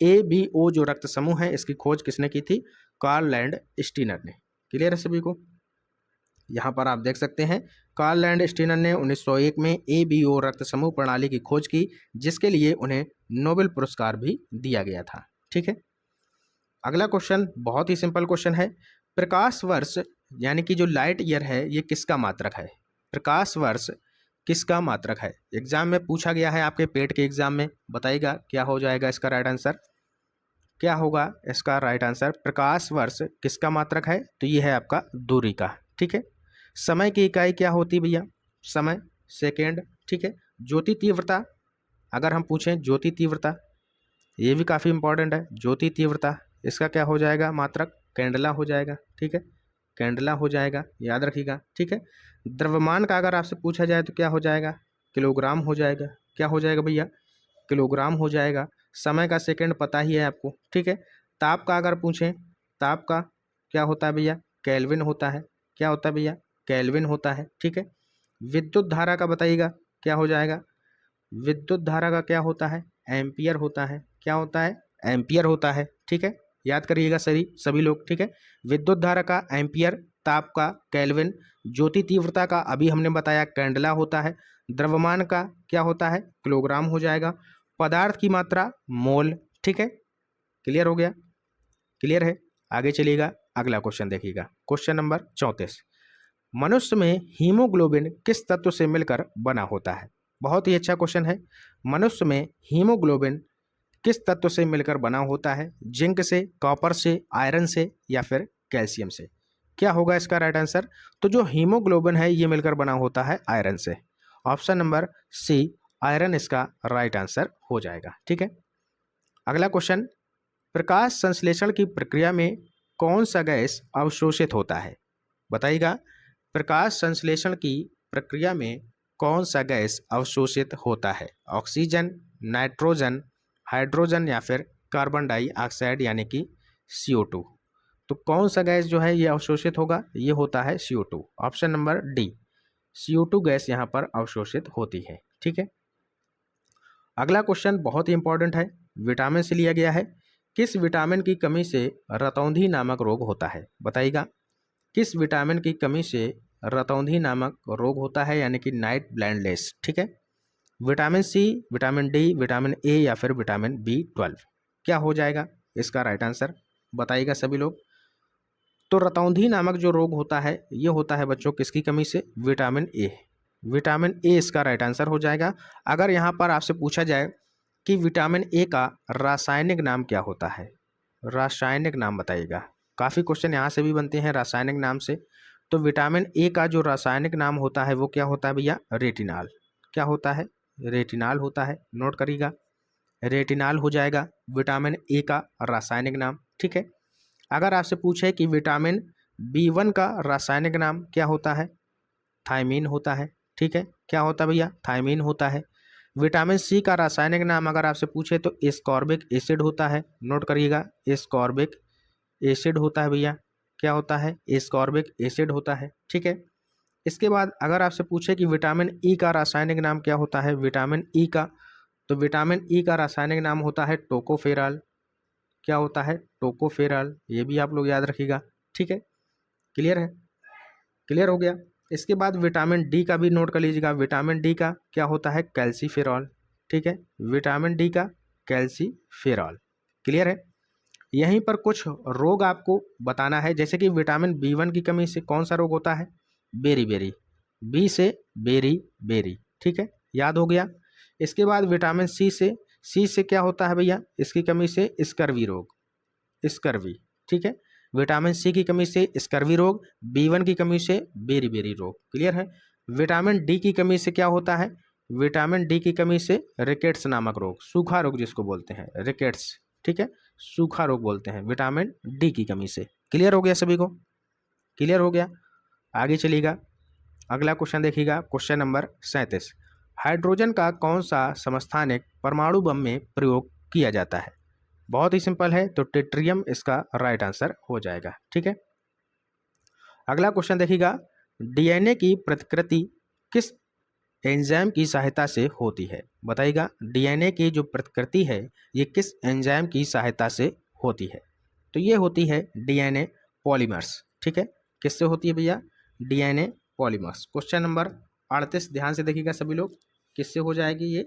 ABO जो रक्त समूह है इसकी खोज किसने की थी? कार्ल लैंडस्टीनर ने। क्लियर है सभी को? यहाँ पर आप देख सकते हैं कार्ल लैंडस्टीनर ने 1901 में ABO रक्त समूह प्रणाली की खोज की, जिसके लिए उन्हें नोबेल पुरस्कार भी दिया गया था। ठीक है, अगला क्वेश्चन बहुत ही सिंपल क्वेश्चन है। प्रकाश वर्ष यानी कि जो लाइट ईयर है ये किसका मात्रक है? प्रकाश वर्ष किसका मात्रक है? एग्जाम में पूछा गया है, आपके पेट के एग्जाम में। बताइएगा क्या हो जाएगा इसका राइट आंसर, क्या होगा इसका राइट आंसर? प्रकाश वर्ष किसका मात्रक है? तो ये है आपका दूरी का। ठीक है, समय की इकाई क्या होती है भैया? समय सेकेंड। ठीक है, ज्योति तीव्रता, अगर हम पूछें ज्योति तीव्रता, ये भी काफ़ी इंपॉर्टेंट है। ज्योति तीव्रता इसका क्या हो जाएगा मात्रक? कैंडला हो जाएगा। ठीक है, कैंडला हो जाएगा, याद रखिएगा। ठीक है, द्रव्यमान का अगर आपसे पूछा जाए तो क्या हो जाएगा? किलोग्राम हो जाएगा। क्या हो जाएगा भैया? किलोग्राम हो जाएगा। समय का सेकंड पता ही है आपको। ठीक है, ताप का अगर पूछें, ताप का क्या होता है भैया? केल्विन होता है। क्या होता है भैया? केल्विन होता है। ठीक है, विद्युत धारा का बताइएगा क्या हो जाएगा? विद्युत धारा का क्या होता है? एम्पियर होता है। क्या होता है? एम्पियर होता है। ठीक है, याद करिएगा सभी लोग। ठीक है, विद्युत धारा का एम्पियर, ताप का केल्विन, ज्योति तीव्रता का अभी हमने बताया कैंडला होता है, द्रव्यमान का क्या होता है? किलोग्राम हो जाएगा, पदार्थ की मात्रा मोल। ठीक है, क्लियर हो गया? क्लियर है? आगे चलिएगा, अगला क्वेश्चन देखिएगा। क्वेश्चन नंबर 34, मनुष्य में हीमोग्लोबिन किस तत्व से मिलकर बना होता है? बहुत ही अच्छा क्वेश्चन है। मनुष्य में हीमोग्लोबिन किस तत्व से मिलकर बना होता है? जिंक से, कॉपर से, आयरन से या फिर कैल्शियम से? क्या होगा इसका राइट आंसर? तो जो हीमोग्लोबिन है ये मिलकर बना होता है आयरन से। ऑप्शन नंबर सी आयरन इसका राइट आंसर हो जाएगा। ठीक है, अगला क्वेश्चन, प्रकाश संश्लेषण की प्रक्रिया में कौन सा गैस अवशोषित होता है? बताइएगा, प्रकाश संश्लेषण की प्रक्रिया में कौन सा गैस अवशोषित होता है? ऑक्सीजन, नाइट्रोजन, हाइड्रोजन या फिर कार्बन डाइऑक्साइड यानी कि CO2। तो कौन सा गैस जो है ये अवशोषित होगा? ये होता है CO2। Option number D, CO2 gas यहाँ पर अवशोषित होती है। ठीक है, अगला क्वेश्चन बहुत ही इंपॉर्टेंट है। विटामिन से लिया गया है। किस विटामिन की कमी से रतौंधी नामक रोग होता है? बताइएगा, किस विटामिन की कमी से रतौंधी नामक रोग होता है, यानी कि नाइट ब्लाइंडनेस। ठीक है, vitamin C, vitamin D, vitamin A या फिर विटामिन B12, क्या हो जाएगा इसका राइट आंसर? बताइएगा सभी लोग। तो रतौंधी नामक जो रोग होता है ये होता है बच्चों किसकी कमी से? Vitamin A. विटामिन ए इसका राइट आंसर हो जाएगा। अगर यहाँ पर आपसे पूछा जाए कि विटामिन ए का रासायनिक नाम क्या होता है, रासायनिक नाम बताइएगा। काफ़ी क्वेश्चन यहाँ से भी बनते हैं रासायनिक नाम से। तो विटामिन ए का जो रासायनिक नाम होता है वो क्या होता है भैया? रेटिनॉल। क्या होता है? रेटिनॉल होता है। नोट करिएगा, रेटिनॉल हो जाएगा विटामिन ए का रासायनिक नाम। ठीक है, अगर आपसे पूछे कि विटामिन B1 का रासायनिक नाम क्या होता है? थायमीन होता है। ठीक है, क्या होता है भैया? थायमीन होता है। विटामिन सी का रासायनिक नाम अगर आपसे पूछे तो एस्कॉर्बिक एसिड होता है। नोट करिएगा, एस्कॉर्बिक एसिड होता है भैया। क्या होता है? एस्कॉर्बिक एसिड होता है। ठीक है, इसके बाद अगर आपसे पूछे कि विटामिन ई का रासायनिक नाम क्या होता है, विटामिन ई का, तो विटामिन ई का रासायनिक नाम होता है टोकोफेरॉल। क्या होता है? टोकोफेरॉल। ये भी आप लोग याद रखिएगा। ठीक है, क्लियर है? क्लियर हो गया। इसके बाद विटामिन डी का भी नोट कर लीजिएगा। विटामिन डी का क्या होता है? कैल्सीफेरॉल। ठीक है, विटामिन डी का कैल्सीफेरॉल। क्लियर है? यहीं पर कुछ रोग आपको बताना है, जैसे कि विटामिन B1 की कमी से कौन सा रोग होता है? Beriberi. बी से बेरी बेरी। ठीक है, याद हो गया। इसके बाद विटामिन सी से क्या होता है भैया? इसकी कमी से स्कर्वी रोग, स्कर्वी। ठीक है, विटामिन सी की कमी से स्कर्वी रोग, B1 की कमी से बेरी बेरी रोग। क्लियर है? विटामिन डी की कमी से क्या होता है? विटामिन डी की कमी से रिकेट्स नामक रोग, सूखा रोग जिसको बोलते हैं, रिकेट्स। ठीक है, सूखा रोग बोलते हैं विटामिन डी की कमी से। क्लियर हो गया सभी को? क्लियर हो गया। आगे चलिएगा, अगला क्वेश्चन देखिएगा, क्वेश्चन नंबर 37। हाइड्रोजन का कौन सा समस्थानिक परमाणु बम में प्रयोग किया जाता है? बहुत ही सिंपल है, तो ट्रिटियम इसका राइट आंसर हो जाएगा। ठीक है, अगला क्वेश्चन देखिएगा, डीएनए की प्रतिकृति किस एंजाइम की सहायता से होती है? बताइएगा, डीएनए की जो प्रतिकृति है ये किस एंजाइम की सहायता से होती है? तो ये होती है डीएनए पॉलीमर्स। ठीक है, किससे होती है भैया? DNA polymers. क्वेश्चन नंबर 38 ध्यान से देखिएगा सभी लोग, किससे हो जाएगी ये?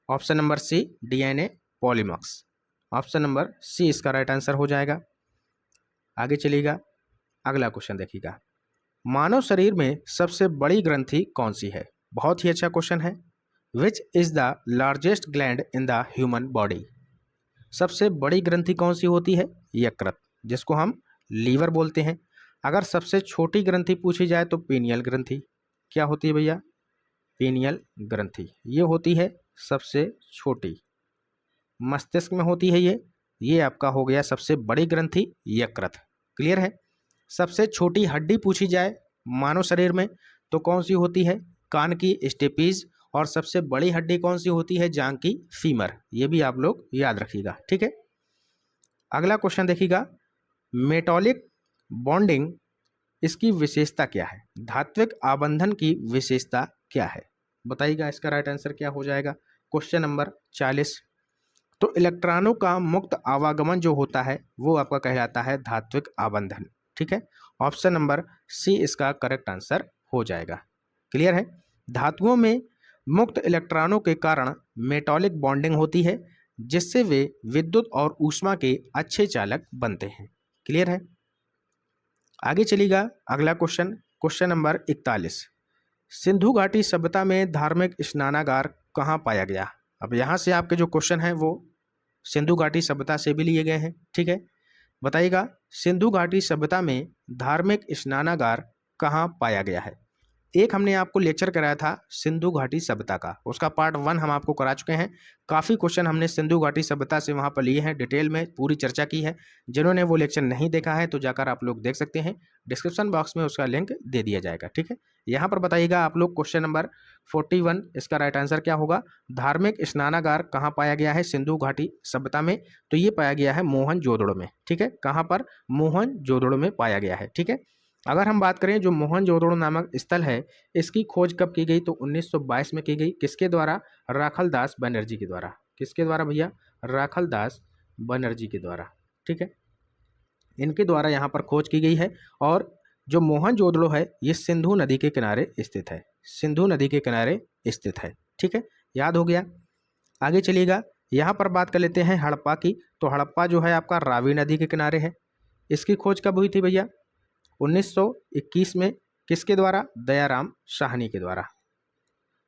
Option number C, DNA polymers. Option number C इसका राइट आंसर हो जाएगा। आगे चलिएगा, अगला क्वेश्चन देखिएगा, मानव शरीर में सबसे बड़ी ग्रंथि कौन सी है? बहुत ही अच्छा क्वेश्चन है। Which is the largest gland in the human body? सबसे बड़ी ग्रंथि कौन सी होती है? यकृत, जिसको हम लीवर बोलते हैं। अगर सबसे छोटी ग्रंथि पूछी जाए तो पीनियल ग्रंथि। क्या होती है भैया? पीनियल ग्रंथि। ये होती है सबसे छोटी, मस्तिष्क में होती है ये आपका हो गया सबसे बड़ी ग्रंथि यकृत। क्लियर है? सबसे छोटी हड्डी पूछी जाए मानव शरीर में तो कौन सी होती है? कान की स्टेपीज। और सबसे बड़ी हड्डी कौन सी होती है? जांघ की फीमर। ये भी आप लोग याद रखिएगा। ठीक है, अगला क्वेश्चन देखिएगा, मेटॉलिक बॉन्डिंग इसकी विशेषता क्या है? धात्विक आबंधन की विशेषता क्या है? बताइएगा, इसका राइट आंसर क्या हो जाएगा? Question number 40। तो इलेक्ट्रॉनों का मुक्त आवागमन जो होता है वो आपका कहलाता है धात्विक आबंधन। ठीक है, ऑप्शन नंबर सी इसका करेक्ट आंसर हो जाएगा। क्लियर है? धातुओं में मुक्त इलेक्ट्रॉनों के कारण मेटॉलिक बॉन्डिंग होती है, जिससे वे विद्युत और ऊष्मा के अच्छे चालक बनते हैं। क्लियर है? आगे चलिएगा, अगला क्वेश्चन, क्वेश्चन नंबर 41। सिंधु घाटी सभ्यता में धार्मिक स्नानागार कहाँ पाया गया? अब यहाँ से आपके जो क्वेश्चन हैं वो सिंधु घाटी सभ्यता से भी लिए गए हैं। ठीक है, बताइएगा, सिंधु घाटी सभ्यता में धार्मिक स्नानागार कहाँ पाया गया है? एक हमने आपको लेक्चर कराया था सिंधु घाटी सभ्यता का, उसका पार्ट 1 हम आपको करा चुके हैं। काफ़ी क्वेश्चन हमने सिंधु घाटी सभ्यता से वहाँ पर लिए हैं, डिटेल में पूरी चर्चा की है। जिन्होंने वो लेक्चर नहीं देखा है तो जाकर आप लोग देख सकते हैं, डिस्क्रिप्शन बॉक्स में उसका लिंक दे दिया जाएगा। ठीक है, यहाँ पर बताइएगा आप लोग, क्वेश्चन नंबर 41 इसका राइट आंसर क्या होगा? धार्मिक स्नानागार कहाँ पाया गया है सिंधु घाटी सभ्यता में? तो ये पाया गया है मोहनजोदड़ो में। ठीक है, कहाँ पर? मोहनजोदड़ो में पाया गया है। ठीक है, अगर हम बात करें जो मोहनजोदड़ो नामक स्थल है, इसकी खोज कब की गई? तो 1922 में की गई। किसके द्वारा? राखलदास बनर्जी के द्वारा। किसके द्वारा भैया? राखलदास बनर्जी के द्वारा। ठीक है, इनके द्वारा यहाँ पर खोज की गई है। और जो मोहनजोदड़ो है ये सिंधु नदी के किनारे स्थित है, सिंधु नदी के किनारे स्थित है। ठीक है, याद हो गया। आगे चलिएगा, यहाँ पर बात कर लेते हैं हड़प्पा की। तो हड़प्पा जो है आपका रावी नदी के किनारे है। इसकी खोज कब हुई थी भैया? 1921 में। किसके द्वारा? दयाराम साहनी के द्वारा,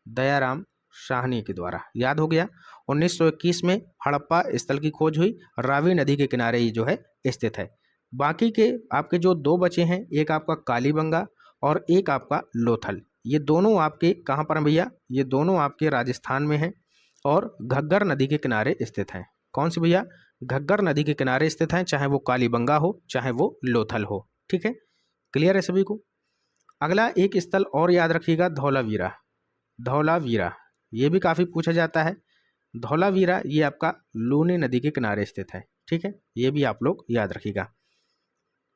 दयाराम साहनी के द्वारा। याद हो गया, 1921 में हड़प्पा स्थल की खोज हुई, रावी नदी के किनारे ही जो है स्थित है। बाकी के आपके जो दो बचे हैं, एक आपका कालीबंगा और एक आपका लोथल, ये दोनों आपके कहाँ पर हैं भैया? ये दोनों आपके राजस्थान में हैं और घग्गर नदी के किनारे स्थित हैं। कौन सी भैया? घग्गर नदी के किनारे स्थित हैं, चाहे वो कालीबंगा हो चाहे वो लोथल हो। ठीक है, क्लियर है सभी को? अगला एक स्थल और याद रखिएगा, धौलावीरा। धौलावीरा ये भी काफ़ी पूछा जाता है। धौलावीरा ये आपका लूनी नदी के किनारे स्थित है। ठीक है, ये भी आप लोग याद रखिएगा।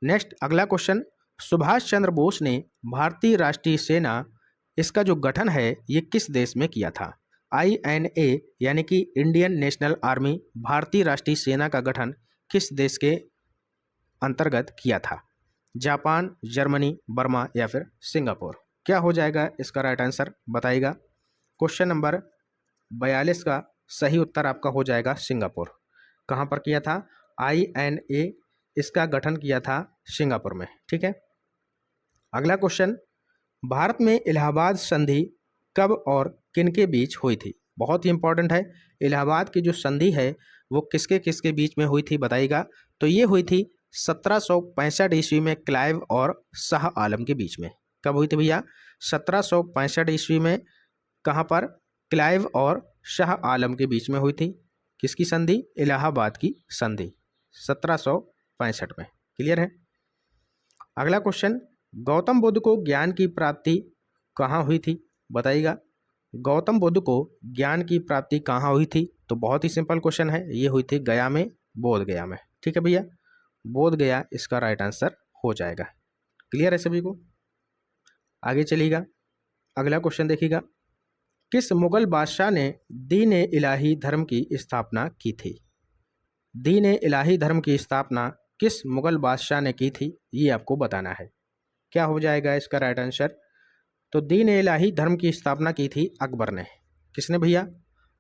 नेक्स्ट अगला क्वेश्चन, सुभाष चंद्र बोस ने भारतीय राष्ट्रीय सेना, इसका जो गठन है ये किस देश में किया था? INA यानी कि इंडियन नेशनल आर्मी, भारतीय राष्ट्रीय सेना का गठन किस देश के अंतर्गत किया था? जापान, जर्मनी, बर्मा या फिर सिंगापुर? क्या हो जाएगा इसका राइट आंसर बताइएगा। क्वेश्चन नंबर 42 का सही उत्तर आपका हो जाएगा सिंगापुर। कहाँ पर किया था? INA इसका गठन किया था सिंगापुर में। ठीक है, अगला क्वेश्चन, भारत में इलाहाबाद संधि कब और किनके बीच हुई थी? बहुत ही इंपॉर्टेंट है। इलाहाबाद की जो संधि है वो किसके किसके बीच में हुई थी बताइएगा। तो ये हुई थी 1765 ईस्वी में क्लाइव और शाह आलम के बीच में। कब हुई थी भैया? 1765 ईस्वी में। कहाँ पर? क्लाइव और शाह आलम के बीच में हुई थी। किसकी संधि? इलाहाबाद की संधि, 1765 में। क्लियर है? अगला क्वेश्चन, गौतम बुद्ध को ज्ञान की प्राप्ति कहाँ हुई थी बताइएगा। गौतम बुद्ध को ज्ञान की प्राप्ति कहाँ हुई थी? तो बहुत ही सिंपल क्वेश्चन है, ये हुई थी गया में, बोध गया में। ठीक है भैया, बोध गया इसका राइट आंसर हो जाएगा। क्लियर है सभी को? आगे चलिएगा, अगला क्वेश्चन देखिएगा, किस मुगल बादशाह ने दीन ए इलाही धर्म की स्थापना की थी? दीन ए इलाही धर्म की स्थापना किस मुगल बादशाह ने की थी, ये आपको बताना है। क्या हो जाएगा इसका राइट आंसर? तो दीन ए इलाही धर्म की स्थापना की थी अकबर ने। किसने भैया?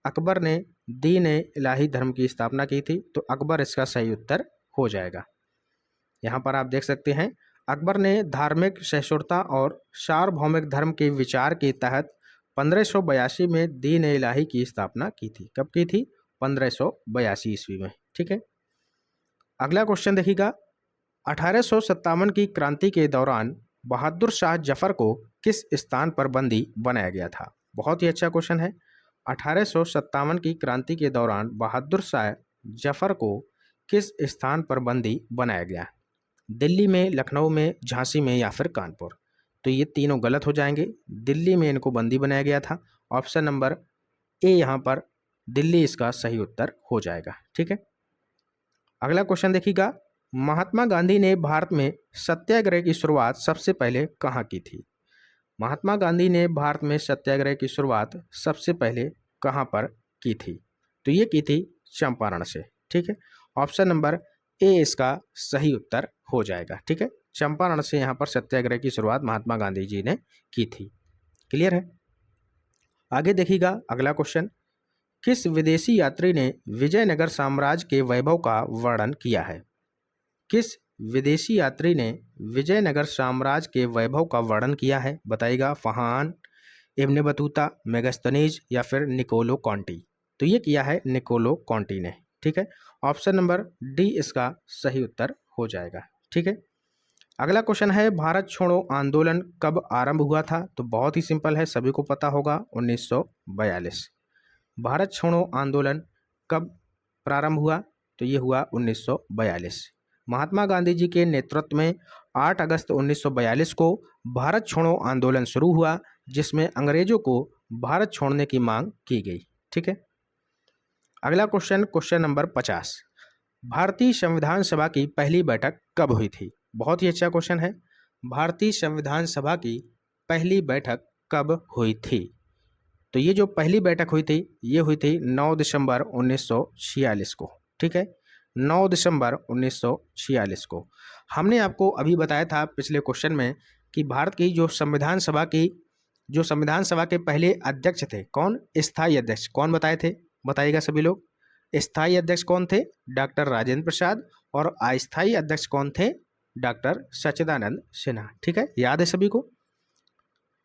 अकबर ने दीन ए इलाही धर्म की स्थापना की थी। तो अकबर इसका सही उत्तर हो जाएगा। यहाँ पर आप देख सकते हैं, अकबर ने धार्मिक सहिष्णुता और सार्वभौमिक धर्म के विचार के तहत 1582 में दीन ए इलाही की स्थापना की थी। कब की थी? 1582 ईस्वी में। ठीक है, अगला क्वेश्चन देखिएगा, 1857 की क्रांति के दौरान बहादुर शाह जफर को किस स्थान पर बंदी बनाया गया था? बहुत ही अच्छा क्वेश्चन है। 1857 की क्रांति के दौरान बहादुर शाह जफर को किस स्थान पर बंदी बनाया गया? दिल्ली में, लखनऊ में, झांसी में या फिर कानपुर? तो ये तीनों गलत हो जाएंगे। दिल्ली में इनको बंदी बनाया गया था। ऑप्शन नंबर ए यहाँ पर दिल्ली इसका सही उत्तर हो जाएगा। ठीक है, अगला क्वेश्चन देखिएगा, महात्मा गांधी ने भारत में सत्याग्रह की शुरुआत सबसे पहले कहाँ की थी? महात्मा गांधी ने भारत में सत्याग्रह की शुरुआत सबसे पहले कहाँ पर की थी? तो ये की थी चंपारण से। ठीक है, ऑप्शन नंबर ए इसका सही उत्तर हो जाएगा। ठीक है, चंपारण से यहाँ पर सत्याग्रह की शुरुआत महात्मा गांधी जी ने की थी। क्लियर है? आगे देखिएगा, अगला क्वेश्चन, किस विदेशी यात्री ने विजयनगर साम्राज्य के वैभव का वर्णन किया है? किस विदेशी यात्री ने विजयनगर साम्राज्य के वैभव का वर्णन किया है बताइएगा। फहान, इब्न बतूता, मेगास्थनीज या फिर निकोलो कॉन्टी? तो ये किया है निकोलो कॉन्टी ने। ठीक है, ऑप्शन नंबर डी इसका सही उत्तर हो जाएगा। ठीक है, अगला क्वेश्चन है, भारत छोड़ो आंदोलन कब आरंभ हुआ था? तो बहुत ही सिंपल है, सभी को पता होगा, 1942। भारत छोड़ो आंदोलन कब प्रारंभ हुआ? तो ये हुआ 1942। महात्मा गांधी जी के नेतृत्व में 8 अगस्त 1942 को भारत छोड़ो आंदोलन शुरू हुआ, जिसमें अंग्रेजों को भारत छोड़ने की मांग की गई। ठीक है, अगला क्वेश्चन, क्वेश्चन नंबर 50, भारतीय संविधान सभा की पहली बैठक कब हुई थी? बहुत ही अच्छा क्वेश्चन है। भारतीय संविधान सभा की पहली बैठक कब हुई थी? तो ये जो पहली बैठक हुई थी ये हुई थी 9 दिसंबर 1946 को, ठीक है, 9 दिसंबर 1946 को। हमने आपको अभी बताया था पिछले क्वेश्चन में कि भारत की जो संविधान सभा के पहले अध्यक्ष थे कौन, स्थायी अध्यक्ष कौन बताए थे, बताइएगा सभी लोग। स्थायी अध्यक्ष कौन थे, डॉक्टर राजेंद्र प्रसाद, और अस्थायी अध्यक्ष कौन थे, डॉक्टर सच्चिदानंद सिन्हा, ठीक है, याद है सभी को।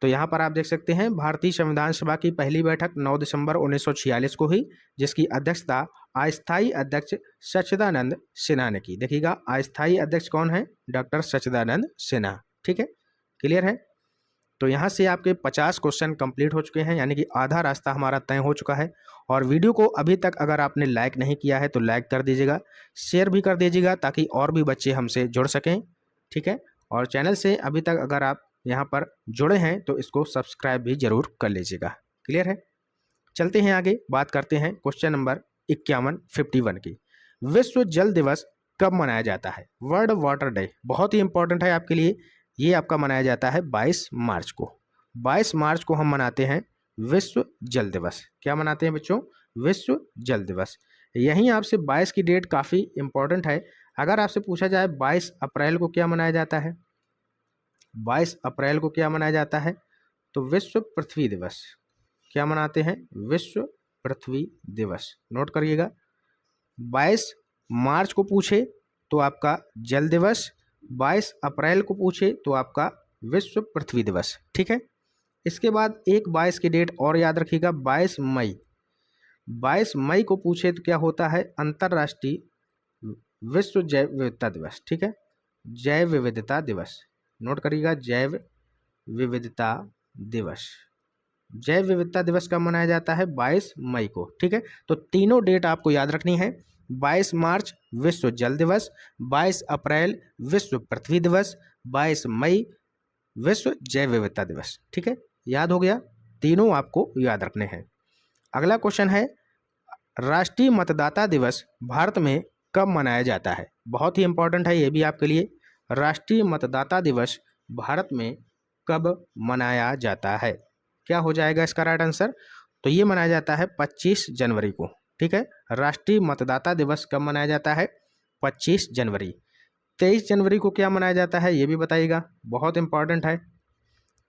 तो यहाँ पर आप देख सकते हैं भारतीय संविधान सभा की पहली बैठक 9 दिसंबर 1946 को हुई, जिसकी अध्यक्षता अस्थायी अध्यक्ष सच्चिदानंद सिन्हा ने की। देखिएगा अस्थायी अध्यक्ष कौन है, डॉक्टर सच्चिदानंद सिन्हा, ठीक है, क्लियर है। तो यहाँ से आपके 50 क्वेश्चन कंप्लीट हो चुके हैं, यानी कि आधा रास्ता हमारा तय हो चुका है। और वीडियो को अभी तक अगर आपने लाइक नहीं किया है तो लाइक कर दीजिएगा, शेयर भी कर दीजिएगा ताकि और भी बच्चे हमसे जुड़ सकें, ठीक है। और चैनल से अभी तक अगर आप यहाँ पर जुड़े हैं तो इसको सब्सक्राइब भी जरूर कर लीजिएगा, क्लियर है। चलते हैं आगे, बात करते हैं क्वेश्चन नंबर 51 की। विश्व जल दिवस कब मनाया जाता है, वर्ल्ड वाटर डे, बहुत ही इंपॉर्टेंट है आपके लिए। ये आपका मनाया जाता है 22 मार्च को। 22 मार्च को हम मनाते हैं विश्व जल दिवस। क्या मनाते हैं बच्चों, विश्व जल दिवस। यहीं आपसे 22 की डेट काफ़ी इंपॉर्टेंट है। अगर आपसे पूछा जाए 22 अप्रैल को क्या मनाया जाता है, 22 अप्रैल को क्या मनाया जाता है, तो विश्व पृथ्वी दिवस। क्या मनाते हैं, विश्व पृथ्वी दिवस, नोट करिएगा। 22 मार्च को पूछे तो आपका जल दिवस, 22 अप्रैल को पूछे तो आपका विश्व पृथ्वी दिवस, ठीक है। इसके बाद एक 22 की डेट और याद रखिएगा, 22 मई। 22 मई को पूछे तो क्या होता है, अंतर्राष्ट्रीय विश्व जैव विविधता दिवस, ठीक है, जैव विविधता दिवस, नोट करिएगा, जैव विविधता दिवस। जैव विविधता दिवस कब मनाया जाता है, 22 मई को, ठीक है। तो तीनों डेट आपको याद रखनी है, 22 मार्च विश्व जल दिवस, 22 अप्रैल विश्व पृथ्वी दिवस, 22 मई विश्व जैव विविधता दिवस, ठीक है, याद हो गया, तीनों आपको याद रखने हैं। अगला क्वेश्चन है, राष्ट्रीय मतदाता दिवस भारत में कब मनाया जाता है, बहुत ही इंपॉर्टेंट है ये भी आपके लिए। राष्ट्रीय मतदाता दिवस भारत में कब मनाया जाता है, क्या हो जाएगा इसका राइट आंसर, तो ये मनाया जाता है 25 जनवरी को, ठीक है। राष्ट्रीय मतदाता दिवस कब मनाया जाता है, 25 जनवरी। 23 जनवरी को क्या मनाया जाता है ये भी बताइएगा, बहुत इंपॉर्टेंट है।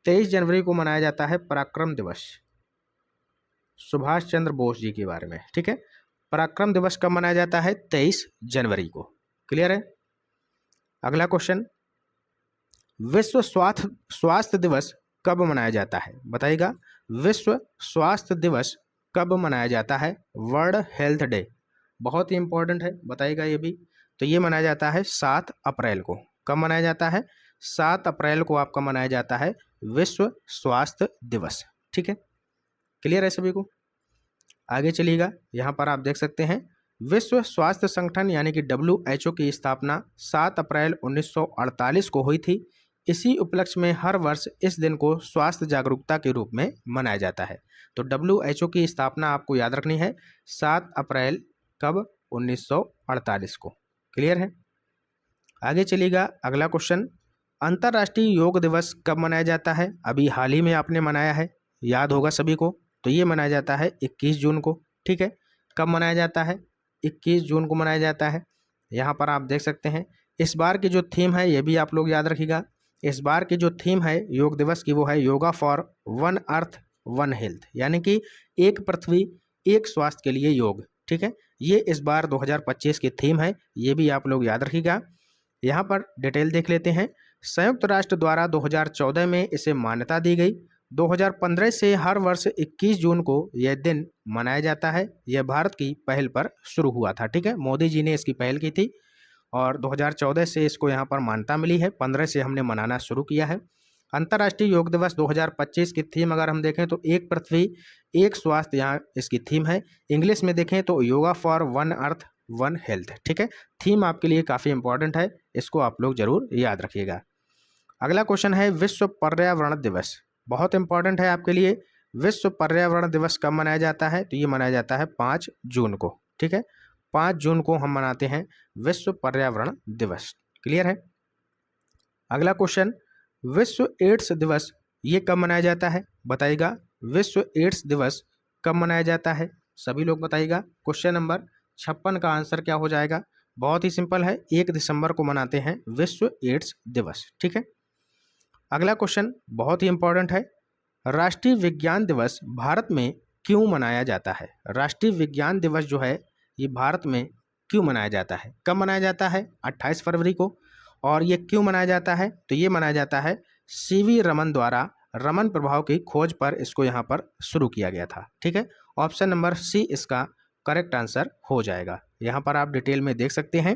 23 जनवरी को मनाया जाता है पराक्रम दिवस, सुभाष चंद्र बोस जी के बारे में, ठीक है। पराक्रम दिवस कब मनाया जाता है, 23 जनवरी को, क्लियर है। अगला क्वेश्चन, विश्व स्वास्थ्य दिवस कब मनाया जाता है, बताइएगा, विश्व स्वास्थ्य दिवस कब मनाया जाता है, वर्ल्ड हेल्थ डे, बहुत ही इंपॉर्टेंट है, बताइएगा ये भी। तो ये मनाया जाता है 7 अप्रैल को। कब मनाया जाता है, 7 अप्रैल को आपका मनाया जाता है विश्व स्वास्थ्य दिवस, ठीक है, क्लियर है सभी को। आगे चलिएगा, यहाँ पर आप देख सकते हैं विश्व स्वास्थ्य संगठन यानी कि WHO की स्थापना 7 अप्रैल 1948 को हुई थी। इसी उपलक्ष्य में हर वर्ष इस दिन को स्वास्थ्य जागरूकता के रूप में मनाया जाता है। तो WHO की स्थापना आपको याद रखनी है 7 अप्रैल कब, 1948 को, क्लियर है। आगे चलिएगा, अगला क्वेश्चन, अंतर्राष्ट्रीय योग दिवस कब मनाया जाता है, अभी हाल ही में आपने मनाया है, याद होगा सभी को। तो ये मनाया जाता है 21 जून को, ठीक है। कब मनाया जाता है, 21 जून को मनाया जाता है। यहाँ पर आप देख सकते हैं इस बार की जो थीम है ये भी आप लोग याद रखिएगा। इस बार की जो थीम है योग दिवस की वो है yoga for one earth one health, यानी कि एक पृथ्वी एक स्वास्थ्य के लिए योग, ठीक है। ये इस बार 2025 की थीम है, ये भी आप लोग याद रखिएगा। यहाँ पर डिटेल देख लेते हैं। संयुक्त राष्ट्र द्वारा 2014 में इसे मान्यता दी गई। 2015 से हर वर्ष 21 जून को यह दिन मनाया जाता है। यह भारत की पहल पर शुरू हुआ था, ठीक है, मोदी जी ने इसकी पहल की थी और 2014 से इसको यहाँ पर मान्यता मिली है, 15 से हमने मनाना शुरू किया है। अंतर्राष्ट्रीय योग दिवस 2025 की थीम अगर हम देखें तो एक पृथ्वी एक स्वास्थ्य, यहाँ इसकी थीम है। इंग्लिश में देखें तो yoga for one earth one health, ठीक है। थीम आपके लिए काफ़ी इंपॉर्टेंट है, इसको आप लोग जरूर याद रखिएगा। अगला क्वेश्चन है विश्व पर्यावरण दिवस, बहुत इंपॉर्टेंट है आपके लिए। विश्व पर्यावरण दिवस कब मनाया जाता है, तो ये मनाया जाता है 5 जून को, ठीक है। 5 जून को हम मनाते हैं विश्व पर्यावरण दिवस, क्लियर है। अगला क्वेश्चन, विश्व एड्स दिवस ये कब मनाया जाता है, बताइएगा। विश्व एड्स दिवस कब मनाया जाता है? सभी लोग बताइएगा। क्वेश्चन नंबर 56 का आंसर क्या हो जाएगा? बहुत ही सिंपल है, 1 दिसंबर को मनाते हैं विश्व एड्स दिवस। ठीक है। अगला क्वेश्चन बहुत ही इंपॉर्टेंट है। राष्ट्रीय विज्ञान दिवस भारत में क्यों मनाया जाता है? राष्ट्रीय विज्ञान दिवस जो है ये भारत में क्यों मनाया जाता है? कब मनाया जाता है? 28 फरवरी को। और ये क्यों मनाया जाता है? तो ये मनाया जाता है सीवी रमन द्वारा रमन प्रभाव की खोज पर इसको यहाँ पर शुरू किया गया था। ठीक है। ऑप्शन नंबर सी इसका करेक्ट आंसर हो जाएगा। यहाँ पर आप डिटेल में देख सकते हैं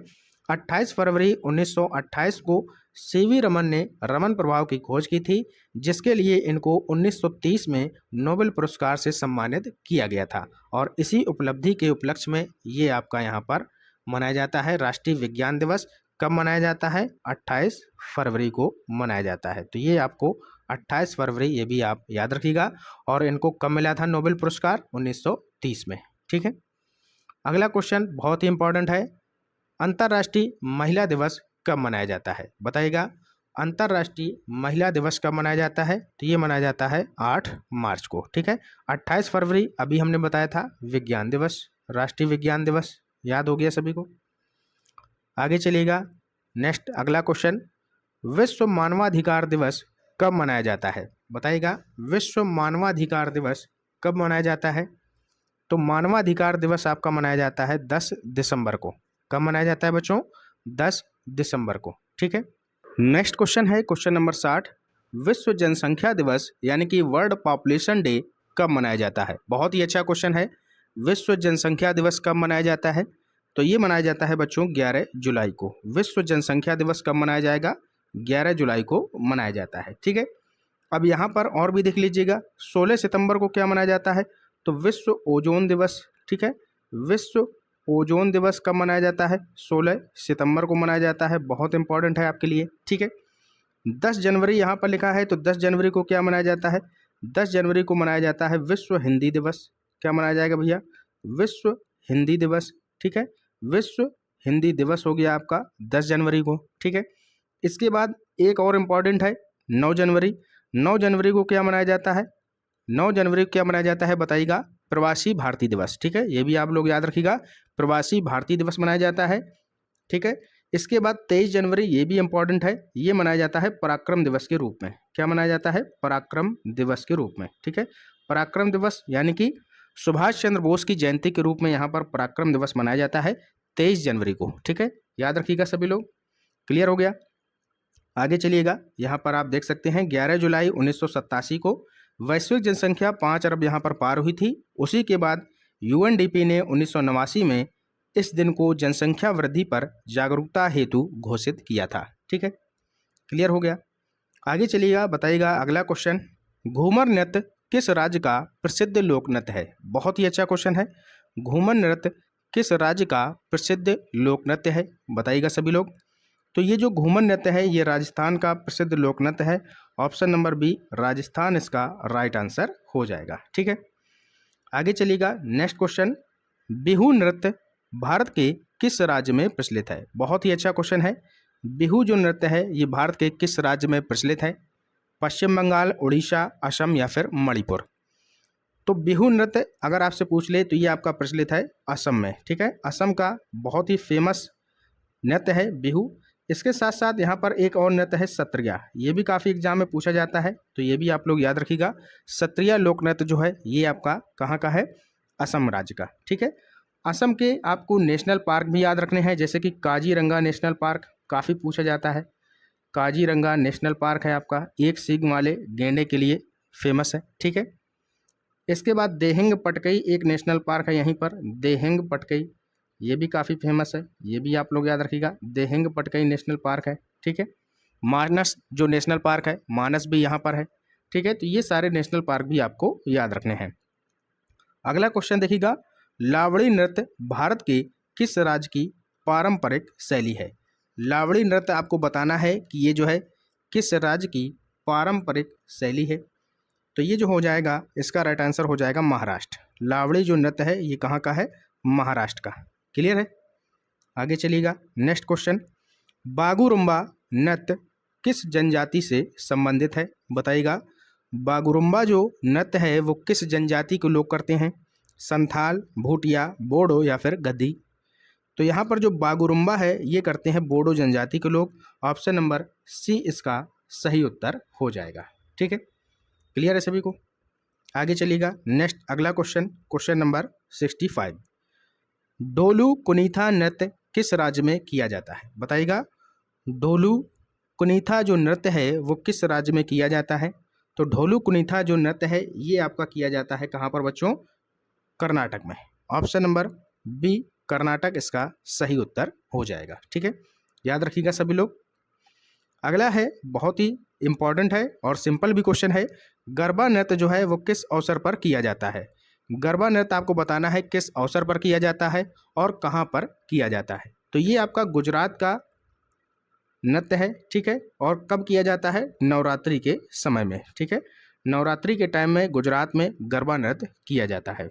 28 फरवरी 1928 को सीवी रमन ने रमन प्रभाव की खोज की थी, जिसके लिए इनको 1930 में नोबेल पुरस्कार से सम्मानित किया गया था। और इसी उपलब्धि के उपलक्ष्य में ये आपका यहाँ पर मनाया जाता है राष्ट्रीय विज्ञान दिवस। कब मनाया जाता है? 28 फरवरी को मनाया जाता है। तो ये आपको 28 फरवरी ये भी आप याद रखिएगा। और इनको कब मिला था नोबेल पुरस्कार? 1930 में। ठीक है। अगला क्वेश्चन बहुत ही इंपॉर्टेंट है। अंतर्राष्ट्रीय महिला दिवस कब मनाया जाता है? बताइएगा। अंतर्राष्ट्रीय महिला दिवस कब मनाया जाता है? तो ये मनाया जाता है 8 मार्च को। ठीक है। 28 फरवरी अभी हमने बताया था विज्ञान दिवस, राष्ट्रीय विज्ञान दिवस, याद हो गया सभी को। आगे चलिएगा। नेक्स्ट अगला क्वेश्चन, विश्व मानवाधिकार दिवस कब मनाया जाता है? बताइएगा। विश्व मानवाधिकार दिवस कब मनाया जाता है? तो मानवाधिकार दिवस आपका मनाया जाता है 10 दिसंबर को। कब मनाया जाता है बच्चों? 10 दिसंबर को। ठीक है। नेक्स्ट क्वेश्चन है क्वेश्चन नंबर 60, विश्व जनसंख्या दिवस यानी कि वर्ल्ड पॉपुलेशन डे कब मनाया जाता है? बहुत ही अच्छा क्वेश्चन है। विश्व जनसंख्या दिवस कब मनाया जाता है? तो ये मनाया जाता है बच्चों 11 जुलाई को। विश्व जनसंख्या दिवस कब मनाया जाएगा? 11 जुलाई को मनाया जाता है। ठीक है। अब यहाँ पर और भी देख लीजिएगा, 16 सितंबर को क्या मनाया जाता है? तो विश्व ओजोन दिवस। ठीक है। विश्व ओजोन दिवस कब मनाया जाता है? 16 सितंबर को मनाया जाता है। बहुत इंपॉर्टेंट है आपके लिए। ठीक है। 10 जनवरी यहाँ पर लिखा है, तो 10 जनवरी को क्या मनाया जाता है? 10 जनवरी को मनाया जाता है विश्व हिंदी दिवस। क्या मनाया जाएगा भैया? विश्व हिंदी दिवस। ठीक है। विश्व हिंदी दिवस हो गया आपका 10 जनवरी को। ठीक है। इसके बाद एक और इम्पॉर्टेंट है 9 जनवरी। 9 जनवरी को क्या मनाया जाता है? 9 जनवरी को क्या मनाया जाता है बताइएगा? प्रवासी भारतीय दिवस। ठीक है। ये भी आप लोग याद रखिएगा, प्रवासी भारतीय दिवस मनाया जाता है। ठीक है। इसके बाद 23 जनवरी, ये भी इंपॉर्टेंट है, ये मनाया जाता है पराक्रम दिवस के रूप में। क्या मनाया जाता है? पराक्रम दिवस के रूप में। ठीक है। पराक्रम दिवस यानी कि सुभाष चंद्र बोस की जयंती के रूप में यहाँ पर पराक्रम दिवस मनाया जाता है 23 जनवरी को। ठीक है। याद रखिएगा सभी लोग। क्लियर हो गया। आगे चलिएगा। यहाँ पर आप देख सकते हैं 11 जुलाई 1987 को वैश्विक जनसंख्या 5 अरब यहाँ पर पार हुई थी। उसी के बाद यूएनडीपी ने 1989 में इस दिन को जनसंख्या वृद्धि पर जागरूकता हेतु घोषित किया था। ठीक है। क्लियर हो गया। आगे चलिएगा, बताइएगा अगला क्वेश्चन, घूमर नृत्य किस राज्य का प्रसिद्ध लोक नृत्य है? बहुत ही अच्छा क्वेश्चन है। घूमर नृत्य किस राज्य का प्रसिद्ध लोक नृत्य है? बताइएगा सभी लोग। तो ये जो घूमर नृत्य है ये राजस्थान का प्रसिद्ध लोक नृत्य है। ऑप्शन नंबर बी राजस्थान इसका राइट आंसर हो जाएगा। ठीक है। आगे चलिएगा। नेक्स्ट क्वेश्चन, बिहू नृत्य भारत के किस राज्य में प्रचलित है? बहुत ही अच्छा क्वेश्चन है। बिहू जो नृत्य है ये भारत के किस राज्य में प्रचलित है? पश्चिम बंगाल, उड़ीसा, असम या फिर मणिपुर? तो बिहू नृत्य अगर आपसे पूछ ले तो ये आपका प्रचलित है असम में। ठीक है। असम का बहुत ही फेमस नृत्य है बिहू। इसके साथ साथ यहाँ पर एक और नृत्य है सत्रिया, ये भी काफ़ी एग्जाम में पूछा जाता है, तो ये भी आप लोग याद रखिएगा। सत्रिया लोक नृत्य जो है ये आपका कहाँ का है? असम राज्य का। ठीक है। असम के आपको नेशनल पार्क भी याद रखने हैं, जैसे कि काजीरंगा नेशनल पार्क काफ़ी पूछा जाता है। काजीरंगा नेशनल पार्क है आपका, एक सींग वाले गैंडे के लिए फेमस है। ठीक है। इसके बाद देहिंग पटकई एक नेशनल पार्क है यहीं पर, देहिंग पटकई, ये भी काफ़ी फेमस है, ये भी आप लोग याद रखिएगा। देहिंग पटकई नेशनल पार्क है। ठीक है। मानस जो नेशनल पार्क है, मानस भी यहाँ पर है। ठीक है। तो ये सारे नेशनल पार्क भी आपको याद रखने हैं। अगला क्वेश्चन देखिएगा, लावड़ी नृत्य भारत के किस राज्य की पारंपरिक शैली है? लावड़ी नृत्य आपको बताना है कि ये जो है किस राज्य की पारंपरिक शैली है। तो ये जो हो जाएगा इसका राइट आंसर हो जाएगा महाराष्ट्र। लावड़ी जो नृत्य है ये कहाँ का है? महाराष्ट्र का। क्लियर है। आगे चलिएगा। नेक्स्ट क्वेश्चन, बागुरुम्बा नृत्य किस जनजाति से संबंधित है? बताइएगा। बागुरुम्बा जो नृत्य है वो किस जनजाति के लोग करते हैं? संथाल, भूटिया, बोडो या फिर गद्दी? तो यहाँ पर जो बागुरुम्बा है ये करते हैं बोडो जनजाति के लोग। ऑप्शन नंबर सी इसका सही उत्तर हो जाएगा। ठीक है, क्लियर है सभी को? आगे चलिएगा। नेक्स्ट अगला क्वेश्चन, क्वेश्चन नंबर 65। डोलू कुनीथा नृत्य किस राज्य में किया जाता है? बताइएगा। डोलू कुनीथा जो नृत्य है वो किस राज्य में किया जाता है? तो ढोलू कुनीथा जो नृत्य है ये आपका किया जाता है कहाँ पर बच्चों? कर्नाटक में। ऑप्शन नंबर बी कर्नाटक इसका सही उत्तर हो जाएगा। ठीक है, याद रखिएगा सभी लोग। अगला है, बहुत ही इंपॉर्टेंट है और सिंपल भी क्वेश्चन है। गरबा नृत्य जो है वो किस अवसर पर किया जाता है? गरबा नृत्य आपको बताना है किस अवसर पर किया जाता है और कहाँ पर किया जाता है। तो ये आपका गुजरात का नृत्य है। ठीक है, और कब किया जाता है? नवरात्रि के समय में। ठीक है, नवरात्रि के टाइम में गुजरात में गरबा नृत्य किया जाता है।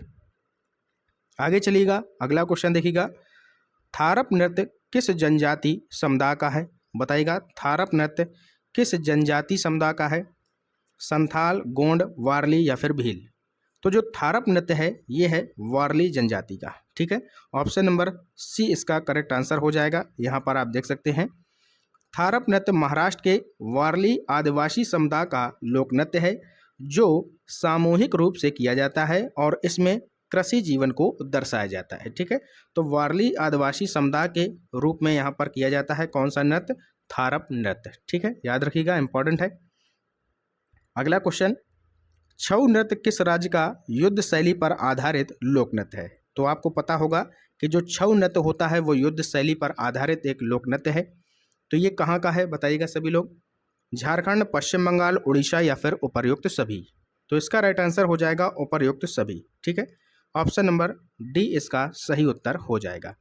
आगे चलिएगा, अगला क्वेश्चन देखिएगा। थारप नृत्य किस जनजाति समुदाय का है? बताइएगा, थारप नृत्य किस जनजाति समुदाय का है? संथाल, गोंड, वारली या फिर भील? तो जो थारप नृत्य है ये है वारली जनजाति का। ठीक है, ऑप्शन नंबर सी इसका करेक्ट आंसर हो जाएगा। यहाँ पर आप देख सकते हैं थारप नृत्य महाराष्ट्र के वारली आदिवासी समुदाय का लोक नृत्य है जो सामूहिक रूप से किया जाता है और इसमें कृषि जीवन को दर्शाया जाता है। ठीक है, तो वारली आदिवासी समुदाय के रूप में यहाँ पर किया जाता है कौन सा नृत्य? थारप नृत्य। ठीक है, याद रखिएगा, इंपॉर्टेंट है। अगला क्वेश्चन, छऊ नृत्य किस राज्य का युद्ध शैली पर आधारित लोक नृत्य है? तो आपको पता होगा कि जो छऊ नृत्य होता है वो युद्ध शैली पर आधारित एक लोक नृत्य है। तो ये कहाँ का है बताइएगा सभी लोग। झारखंड, पश्चिम बंगाल, उड़ीसा या फिर उपर्युक्त सभी? तो इसका राइट आंसर हो जाएगा उपर्युक्त सभी। ठीक है, ऑप्शन नंबर डी इसका सही उत्तर हो जाएगा।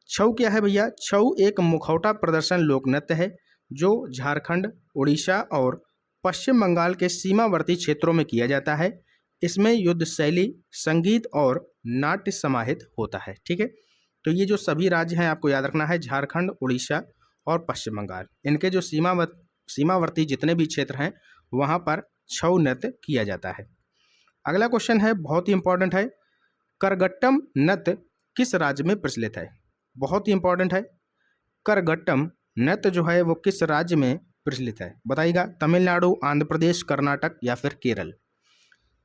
छऊ क्या है भैया? छऊ एक मुखौटा प्रदर्शन लोक नृत्य है जो झारखंड, उड़ीसा और पश्चिम बंगाल के सीमावर्ती क्षेत्रों में किया जाता है। इसमें युद्ध शैली, संगीत और नाट्य समाहित होता है। ठीक है, तो ये जो सभी राज्य हैं आपको याद रखना है, झारखंड, उड़ीसा और पश्चिम बंगाल, इनके जो सीमावर्ती जितने भी क्षेत्र हैं वहाँ पर छऊ नृत्य किया जाता है। अगला क्वेश्चन है, बहुत ही इंपॉर्टेंट है। करगट्टम नृत्य किस राज्य में प्रचलित है? बहुत ही इंपॉर्टेंट है। करगट्टम नृत्य जो है वो किस राज्य में प्रचलित है? बताइएगा। तमिलनाडु, आंध्र प्रदेश, कर्नाटक या फिर केरल?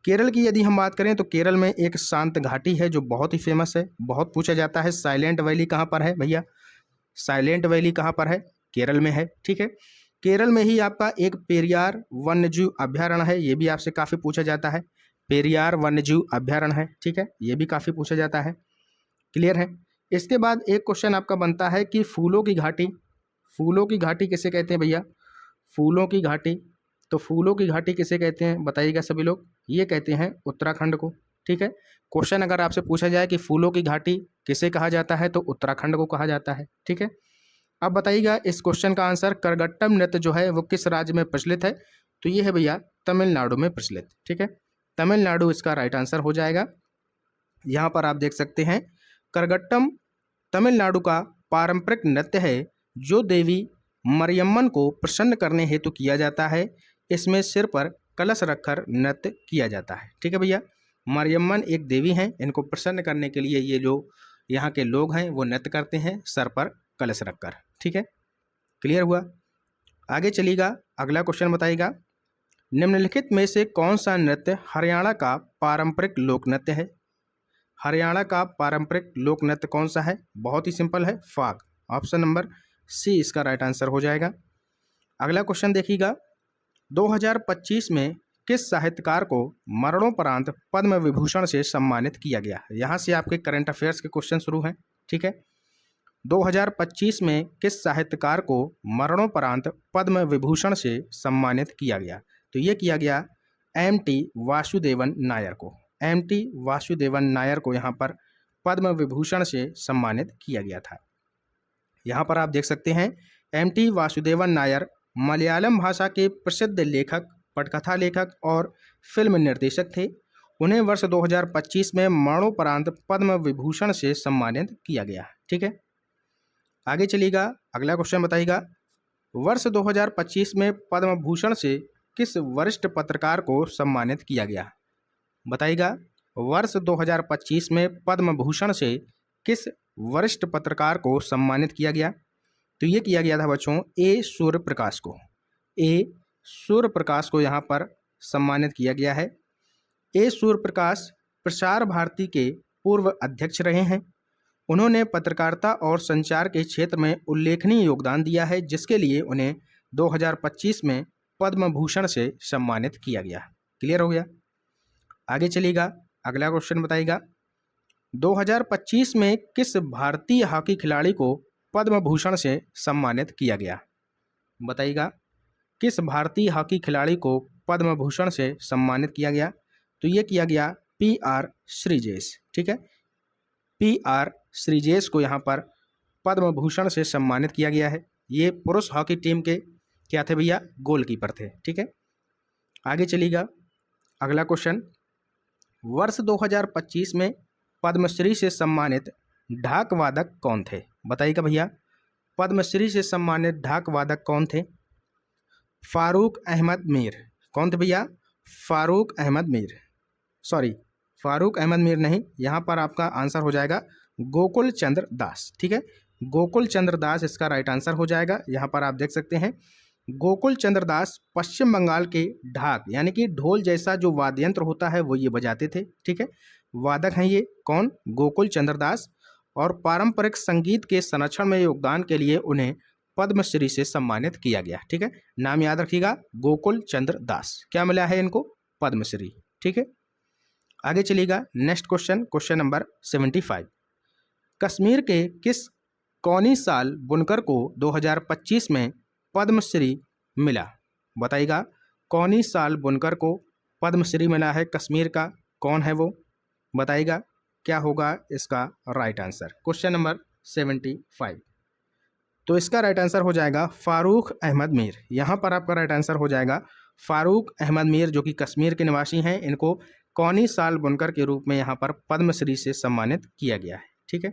केरल की यदि हम बात करें तो केरल में एक शांत घाटी है जो बहुत ही फेमस है, बहुत पूछा जाता है। साइलेंट वैली कहाँ पर है भैया? साइलेंट वैली कहाँ पर है? केरल में है। ठीक है, केरल में ही आपका एक पेरियार वन्यजीव अभ्यारण्य है, ये भी आपसे काफ़ी पूछा जाता है। पेरियार वन्यजीव अभ्यारण्य है। ठीक है, ये भी काफ़ी पूछा जाता है। क्लियर है? इसके बाद एक क्वेश्चन आपका बनता है कि फूलों की घाटी, फूलों की घाटी किसे कहते हैं भैया? फूलों की घाटी, तो फूलों की घाटी किसे कहते हैं बताइएगा सभी लोग। ये कहते हैं उत्तराखंड को। ठीक है, क्वेश्चन अगर आपसे पूछा जाए कि फूलों की घाटी किसे कहा जाता है तो उत्तराखंड को कहा जाता है। ठीक है, अब बताइएगा इस क्वेश्चन का आंसर। करगट्टम नृत्य जो है वो किस राज्य में प्रचलित है? तो ये है भैया तमिलनाडु में प्रचलित। ठीक है, तमिलनाडु इसका राइट आंसर हो जाएगा। यहाँ पर आप देख सकते हैं करगट्टम तमिलनाडु का पारंपरिक नृत्य है जो देवी मरियम्मन को प्रसन्न करने हेतु किया जाता है। इसमें सिर पर कलश रखकर नृत्य किया जाता है। ठीक है भैया, मरियम्मन एक देवी हैं, इनको प्रसन्न करने के लिए ये जो यहाँ के लोग हैं वो नृत्य करते हैं सर पर कलश रखकर। ठीक है, क्लियर हुआ? आगे चलिएगा, अगला क्वेश्चन बताइएगा। निम्नलिखित में से कौन सा नृत्य हरियाणा का पारंपरिक लोक नृत्य है? हरियाणा का पारंपरिक लोक नृत्य कौन सा है? बहुत ही सिंपल है, फाग। ऑप्शन नंबर सी इसका राइट आंसर हो जाएगा। अगला क्वेश्चन देखिएगा। 2025 में किस साहित्यकार को मरणोपरांत पद्म विभूषण से सम्मानित किया गया? यहाँ से आपके करंट अफेयर्स के क्वेश्चन शुरू हैं। ठीक है, 2025 में किस साहित्यकार को मरणोपरांत पद्म विभूषण से सम्मानित किया गया? तो ये किया गया M.T. वासुदेवन नायर को। M.T. वासुदेवन नायर को यहाँ पर पद्म विभूषण से सम्मानित किया गया था। यहाँ पर आप देख सकते हैं M.T. वासुदेवन नायर मलयालम भाषा के प्रसिद्ध लेखक, पटकथा लेखक और फिल्म निर्देशक थे। उन्हें वर्ष 2025 में मरणोपरांत पद्म विभूषण से सम्मानित किया गया। ठीक है, आगे चलिएगा, अगला क्वेश्चन बताइएगा। वर्ष 2025 में पद्म भूषण से किस वरिष्ठ पत्रकार को सम्मानित किया गया? बताइएगा। वर्ष 2025 में पद्म भूषण से किस वरिष्ठ पत्रकार को सम्मानित किया गया? तो ये किया गया था बच्चों ए सूर्य प्रकाश को। ए सूर्य प्रकाश को यहाँ पर सम्मानित किया गया है। ए सूर्य प्रकाश प्रसार भारती के पूर्व अध्यक्ष रहे हैं। उन्होंने पत्रकारिता और संचार के क्षेत्र में उल्लेखनीय योगदान दिया है, जिसके लिए उन्हें 2025 में पद्म भूषण से सम्मानित किया गया। क्लियर हो गया? आगे चलिएगा, अगला क्वेश्चन बताइएगा। 2025 में किस भारतीय हॉकी खिलाड़ी को पद्म भूषण से सम्मानित किया गया? बताइएगा, किस भारतीय हॉकी खिलाड़ी को पद्म भूषण से सम्मानित किया गया? तो ये किया गया PR श्रीजेश। ठीक है, PR श्रीजेश को यहाँ पर पद्म भूषण से सम्मानित किया गया है। ये पुरुष हॉकी टीम के क्या थे भैया? गोलकीपर थे। ठीक है, आगे चलिएगा, अगला क्वेश्चन। वर्ष 2025 में पद्मश्री से सम्मानित ढाक वादक कौन थे? बताइएगा भैया, पद्मश्री से सम्मानित ढाक वादक कौन थे? फारूक अहमद मीर। कौन थे भैया? फारूक अहमद मीर। सॉरी, फारूक अहमद मीर नहीं, यहाँ पर आपका आंसर हो जाएगा गोकुल चंद्र दास। ठीक है, गोकुल चंद्र दास इसका राइट आंसर हो जाएगा। यहाँ पर आप देख सकते हैं गोकुल चंद्र दास पश्चिम बंगाल के ढाक यानी कि ढोल जैसा जो वाद्य यंत्र होता है वो ये बजाते थे। ठीक है, वादक हैं ये कौन? गोकुल चंद्र दास। और पारंपरिक संगीत के संरक्षण में योगदान के लिए उन्हें पद्मश्री से सम्मानित किया गया। ठीक है, नाम याद रखिएगा, गोकुल चंद्र दास। क्या मिला है इनको? पद्मश्री। ठीक है, आगे चलिएगा, next question, question number 75। Kashmir के किस कौनी साल बुनकर को 2025 में पद्मश्री मिला? बताइएगा, कौनी साल बुनकर को पद्मश्री मिला है कश्मीर का, कौन है वो? बताइएगा, क्या होगा इसका राइट आंसर? Question number 75। तो इसका राइट आंसर हो जाएगा फारूक अहमद मीर। यहाँ पर आपका राइट आंसर हो जाएगा फारूक अहमद मीर, जो कि कश्मीर के निवासी हैं। इनको कौनी साल बुनकर के रूप में यहाँ पर पद्मश्री से सम्मानित किया गया है। ठीक है,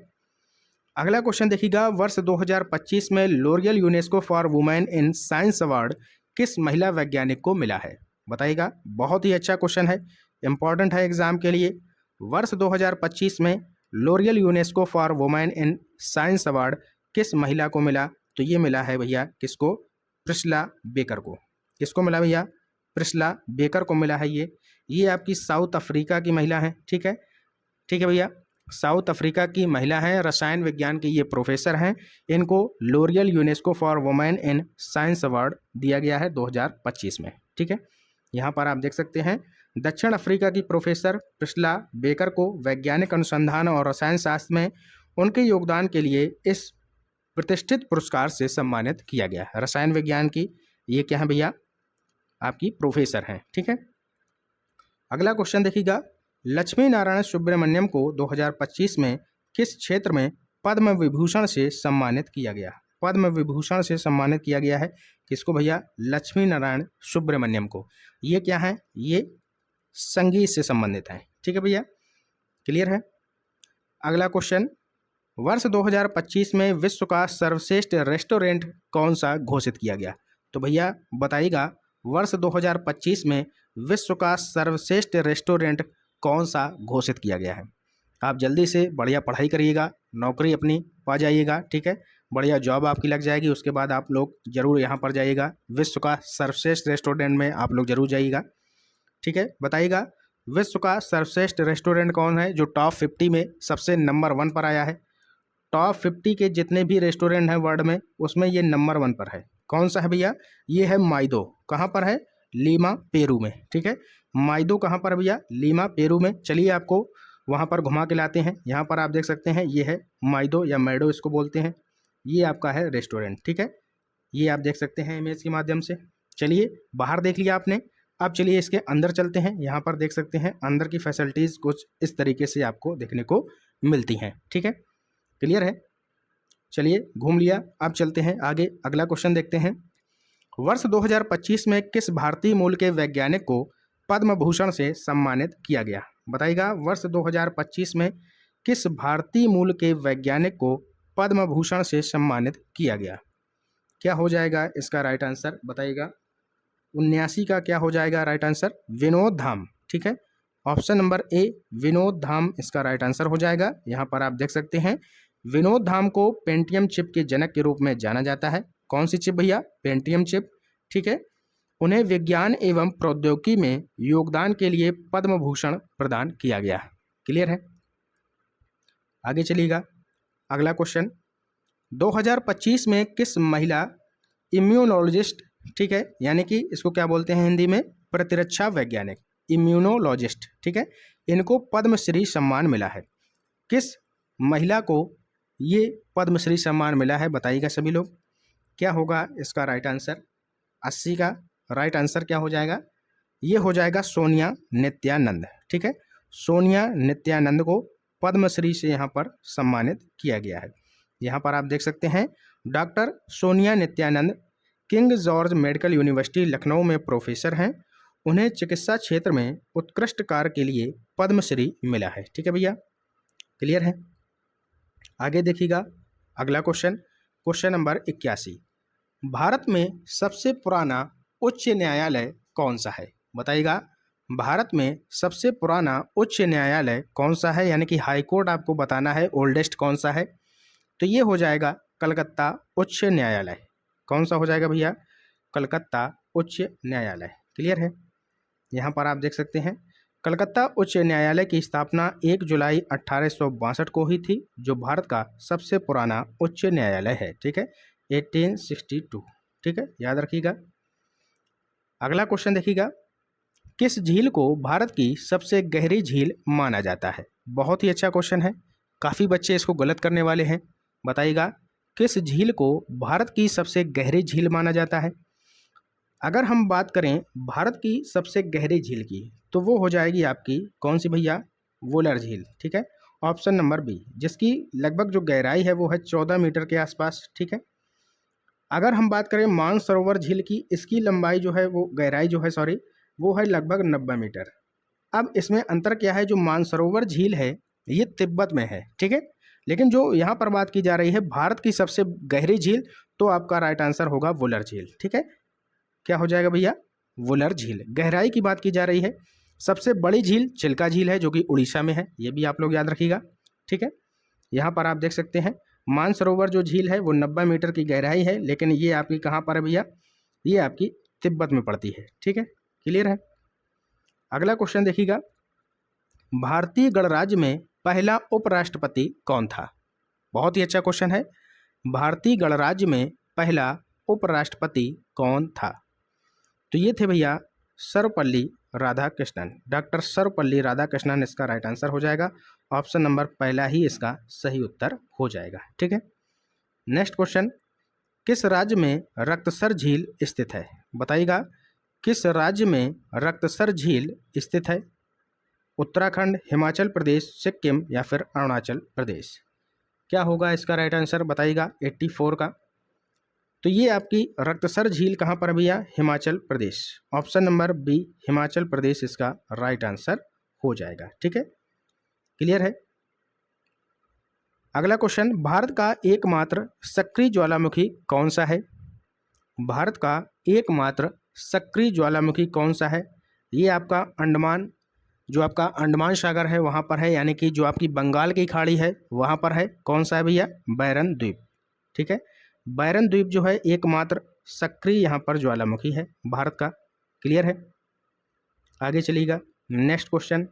अगला क्वेश्चन देखिएगा। वर्ष 2025 में L'Oreal UNESCO for women in science award किस महिला वैज्ञानिक को मिला है? बताइएगा, बहुत ही अच्छा क्वेश्चन है, इंपॉर्टेंट है एग्जाम के लिए। वर्ष 2025 में L'Oreal UNESCO for women in science award किस महिला को मिला? तो ये मिला है भैया किसको? प्रिस्ला बेकर को। किसको मिला भैया? प्रिस्ला बेकर को मिला है। ये आपकी साउथ अफ्रीका की महिला है। ठीक है, ठीक है भैया, साउथ अफ्रीका की महिला हैं, रसायन विज्ञान की ये प्रोफेसर हैं। इनको L'Oreal UNESCO for women in science award दिया गया है 2025 में। ठीक है, यहाँ पर आप देख सकते हैं दक्षिण अफ्रीका की प्रोफेसर प्रिस्ला बेकर को वैज्ञानिक अनुसंधान और रसायन शास्त्र में उनके योगदान के लिए इस प्रतिष्ठित पुरस्कार से सम्मानित किया गया है। रसायन विज्ञान की ये क्या है भैया? आपकी प्रोफेसर हैं। ठीक है, अगला क्वेश्चन देखिएगा। लक्ष्मी नारायण सुब्रमण्यम को 2025 में किस क्षेत्र में पद्म विभूषण से सम्मानित किया गया? पद्म विभूषण से सम्मानित किया गया है किसको भैया? लक्ष्मी नारायण सुब्रमण्यम को। ये क्या है? ये संगीत से संबंधित है। ठीक है भैया, क्लियर है? अगला क्वेश्चन, वर्ष 2025 में विश्व का सर्वश्रेष्ठ रेस्टोरेंट कौन सा घोषित किया गया? तो भैया बताइएगा, वर्ष 2025 में विश्व का सर्वश्रेष्ठ रेस्टोरेंट कौन सा घोषित किया गया है? आप जल्दी से बढ़िया पढ़ाई करिएगा, नौकरी अपनी पा जाइएगा। ठीक है, बढ़िया जॉब आपकी लग जाएगी, उसके बाद आप लोग जरूर यहाँ पर जाइएगा, विश्व का सर्वश्रेष्ठ रेस्टोरेंट में आप लोग जरूर जाइएगा। ठीक है, बताइएगा विश्व का सर्वश्रेष्ठ रेस्टोरेंट कौन है जो टॉप 50 में सबसे नंबर 1 पर आया है? टॉप 50 के जितने भी रेस्टोरेंट हैं वर्ल्ड में, उसमें ये नंबर 1 पर है। कौन सा है भैया? ये है माइदो। कहाँ पर है? लीमा पेरू में। ठीक है, माइदो कहाँ पर भैया? लीमा पेरू में। चलिए आपको वहाँ पर घुमा के लाते हैं। यहाँ पर आप देख सकते हैं ये है माइदो या मैडो इसको बोलते हैं। ये आपका है रेस्टोरेंट। ठीक है, ये आप देख सकते हैं इमेज के माध्यम से। चलिए बाहर देख लिया आपने, अब चलिए इसके अंदर चलते हैं। यहाँ पर देख सकते हैं अंदर की फैसिलिटीज़ कुछ इस तरीके से आपको देखने को मिलती हैं। ठीक है, क्लियर है? चलिए घूम लिया, अब चलते हैं आगे, अगला क्वेश्चन देखते हैं। वर्ष 2025 में किस भारतीय मूल के वैज्ञानिक को पद्म भूषण से सम्मानित किया गया? बताइएगा, वर्ष 2025 में किस भारतीय मूल के वैज्ञानिक को पद्म भूषण से सम्मानित किया गया? क्या हो जाएगा इसका राइट आंसर? बताइएगा। 1979 का क्या हो जाएगा राइट आंसर? विनोद धाम। ठीक है, ऑप्शन नंबर ए विनोद धाम इसका राइट आंसर हो जाएगा। यहाँ पर आप देख सकते हैं विनोद धाम को पेंटियम चिप के जनक के रूप में जाना जाता है। कौन सी चिप भैया? Pentium chip. ठीक है, उन्हें विज्ञान एवं प्रौद्योगिकी में योगदान के लिए पद्म भूषण प्रदान किया गया। क्लियर है? आगे चलिएगा, अगला क्वेश्चन, 2025 में किस महिला इम्यूनोलॉजिस्ट, ठीक है, यानी कि इसको क्या बोलते हैं हिंदी में? प्रतिरक्षा वैज्ञानिक, इम्यूनोलॉजिस्ट, ठीक है, इनको पद्मश्री सम्मान मिला है। किस महिला को ये पद्मश्री सम्मान मिला है बताइएगा सभी लोग। क्या होगा इसका राइट आंसर? 80 का राइट आंसर क्या हो जाएगा? ये हो जाएगा सोनिया नित्यानंद। ठीक है, सोनिया नित्यानंद को पद्मश्री से यहाँ पर सम्मानित किया गया है। यहाँ पर आप देख सकते हैं doctor Sonia Nityanand king George medical university Lucknow में प्रोफेसर हैं। उन्हें चिकित्सा क्षेत्र में उत्कृष्ट कार्य के लिए पद्मश्री मिला है। ठीक है भैया, क्लियर है? आगे देखिएगा, अगला क्वेश्चन, क्वेश्चन नंबर 81, भारत में सबसे पुराना उच्च न्यायालय कौन सा है? बताइएगा, भारत में सबसे पुराना उच्च न्यायालय कौन सा है, यानी कि हाई कोर्ट आपको बताना है ओल्डेस्ट कौन सा है। तो ये हो जाएगा कलकत्ता उच्च न्यायालय। कौन सा हो जाएगा भैया? कलकत्ता उच्च न्यायालय। क्लियर है? यहाँ पर आप देख सकते हैं कलकत्ता उच्च न्यायालय की स्थापना 1 जुलाई 1862 को ही थी, जो भारत का सबसे पुराना उच्च न्यायालय है। ठीक है, 1862। ठीक है, याद रखिएगा। अगला क्वेश्चन देखिएगा, किस झील को भारत की सबसे गहरी झील माना जाता है? बहुत ही अच्छा क्वेश्चन है, काफ़ी बच्चे इसको गलत करने वाले हैं। बताइएगा, किस झील को भारत की सबसे गहरी झील माना जाता है? अगर हम बात करें भारत की सबसे गहरी झील की, तो वो हो जाएगी आपकी कौन सी भैया? वुलर झील। ठीक है, ऑप्शन नंबर बी, जिसकी लगभग जो गहराई है वो है 14 मीटर के आसपास। ठीक है, अगर हम बात करें मानसरोवर झील की, इसकी लंबाई जो है वो गहराई जो है सॉरी वो है लगभग 90 मीटर। अब इसमें अंतर क्या है? जो मानसरोवर झील है ये तिब्बत में है। ठीक है, लेकिन जो यहाँ पर बात की जा रही है भारत की सबसे गहरी झील, तो आपका राइट आंसर होगा वुलर झील। ठीक है, क्या हो जाएगा भैया? वुलर झील। गहराई की बात की जा रही है। सबसे बड़ी झील चिल्का झील है, जो कि उड़ीसा में है, ये भी आप लोग याद रखिएगा। ठीक है, यहाँ पर आप देख सकते हैं मानसरोवर जो झील है वो 90 मीटर की गहराई है, लेकिन ये आपकी कहाँ पर है भैया? ये आपकी तिब्बत में पड़ती है। ठीक है, क्लियर है? अगला क्वेश्चन देखिएगा, भारतीय गणराज्य में पहला उपराष्ट्रपति कौन था? बहुत ही अच्छा क्वेश्चन है। भारतीय गणराज्य में पहला उपराष्ट्रपति कौन था? तो ये थे भैया सर्वपल्ली राधाकृष्णन, डॉक्टर सर्वपल्ली राधाकृष्णन इसका राइट आंसर हो जाएगा। ऑप्शन नंबर पहला ही इसका सही उत्तर हो जाएगा। ठीक है, नेक्स्ट क्वेश्चन, किस राज्य में रक्तसर झील स्थित है? बताइएगा, किस राज्य में रक्तसर झील स्थित है? उत्तराखंड, हिमाचल प्रदेश, सिक्किम या फिर अरुणाचल प्रदेश? क्या होगा इसका राइट आंसर बताइएगा 84 का? तो ये आपकी रक्तसर झील कहाँ पर भैया? Himachal Pradesh. Option number B Himachal Pradesh इसका राइट आंसर हो जाएगा। ठीक है, क्लियर है? अगला क्वेश्चन, भारत का एकमात्र सक्रिय ज्वालामुखी कौन सा है? भारत का एकमात्र सक्रिय ज्वालामुखी कौन सा है? ये आपका अंडमान, जो आपका अंडमान सागर है वहाँ पर है, यानी कि जो आपकी बंगाल की खाड़ी है वहाँ पर है। कौन सा है भैया? बैरन द्वीप। ठीक है, बैरन द्वीप जो है एकमात्र सक्रिय यहाँ पर ज्वालामुखी है भारत का। क्लियर है? आगे चलिएगा, नेक्स्ट क्वेश्चन,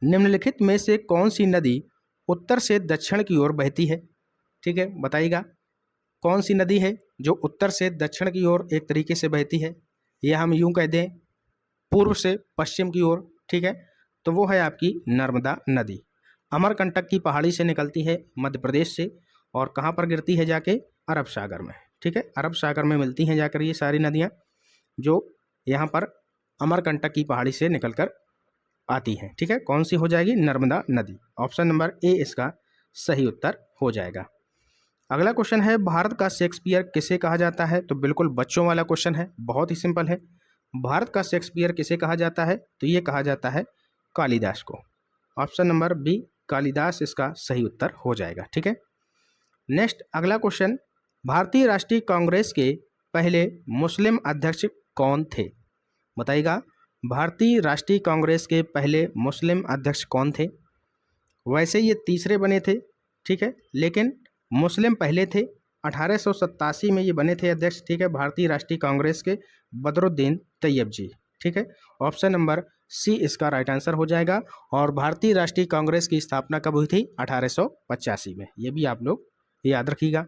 निम्नलिखित में से कौन सी नदी उत्तर से दक्षिण की ओर बहती है? ठीक है, बताइएगा कौन सी नदी है जो उत्तर से दक्षिण की ओर एक तरीके से बहती है, या हम यूं कह दें पूर्व से पश्चिम की ओर। ठीक है, तो वो है आपकी नर्मदा नदी। अमरकंटक की पहाड़ी से निकलती है मध्य प्रदेश से, और कहाँ पर गिरती है? जाके अरब सागर में। ठीक है, अरब सागर में मिलती हैं जाकर ये सारी नदियाँ, जो यहाँ पर अमरकंटक की पहाड़ी से निकलकर आती हैं। ठीक है, कौन सी हो जाएगी? नर्मदा नदी। ऑप्शन नंबर ए इसका सही उत्तर हो जाएगा। अगला क्वेश्चन है, भारत का शेक्सपियर किसे कहा जाता है? तो बिल्कुल बच्चों वाला क्वेश्चन है, बहुत ही सिंपल है। भारत का शेक्सपियर किसे कहा जाता है? तो ये कहा जाता है कालिदास को। ऑप्शन नंबर बी कालिदास इसका सही उत्तर हो जाएगा। ठीक है, नेक्स्ट अगला क्वेश्चन, भारतीय राष्ट्रीय कांग्रेस के पहले मुस्लिम अध्यक्ष कौन थे? बताइएगा, भारतीय राष्ट्रीय कांग्रेस के पहले मुस्लिम अध्यक्ष कौन थे? वैसे ये तीसरे बने थे, ठीक है, लेकिन मुस्लिम पहले थे। 1887 में ये बने थे अध्यक्ष, ठीक है, भारतीय राष्ट्रीय कांग्रेस के बदरुद्दीन तैयब जी, ठीक है। ऑप्शन नंबर सी इसका राइट आंसर हो जाएगा। और भारतीय राष्ट्रीय कांग्रेस की स्थापना कब हुई थी? 1885 में। ये भी आप लोग याद रखिएगा,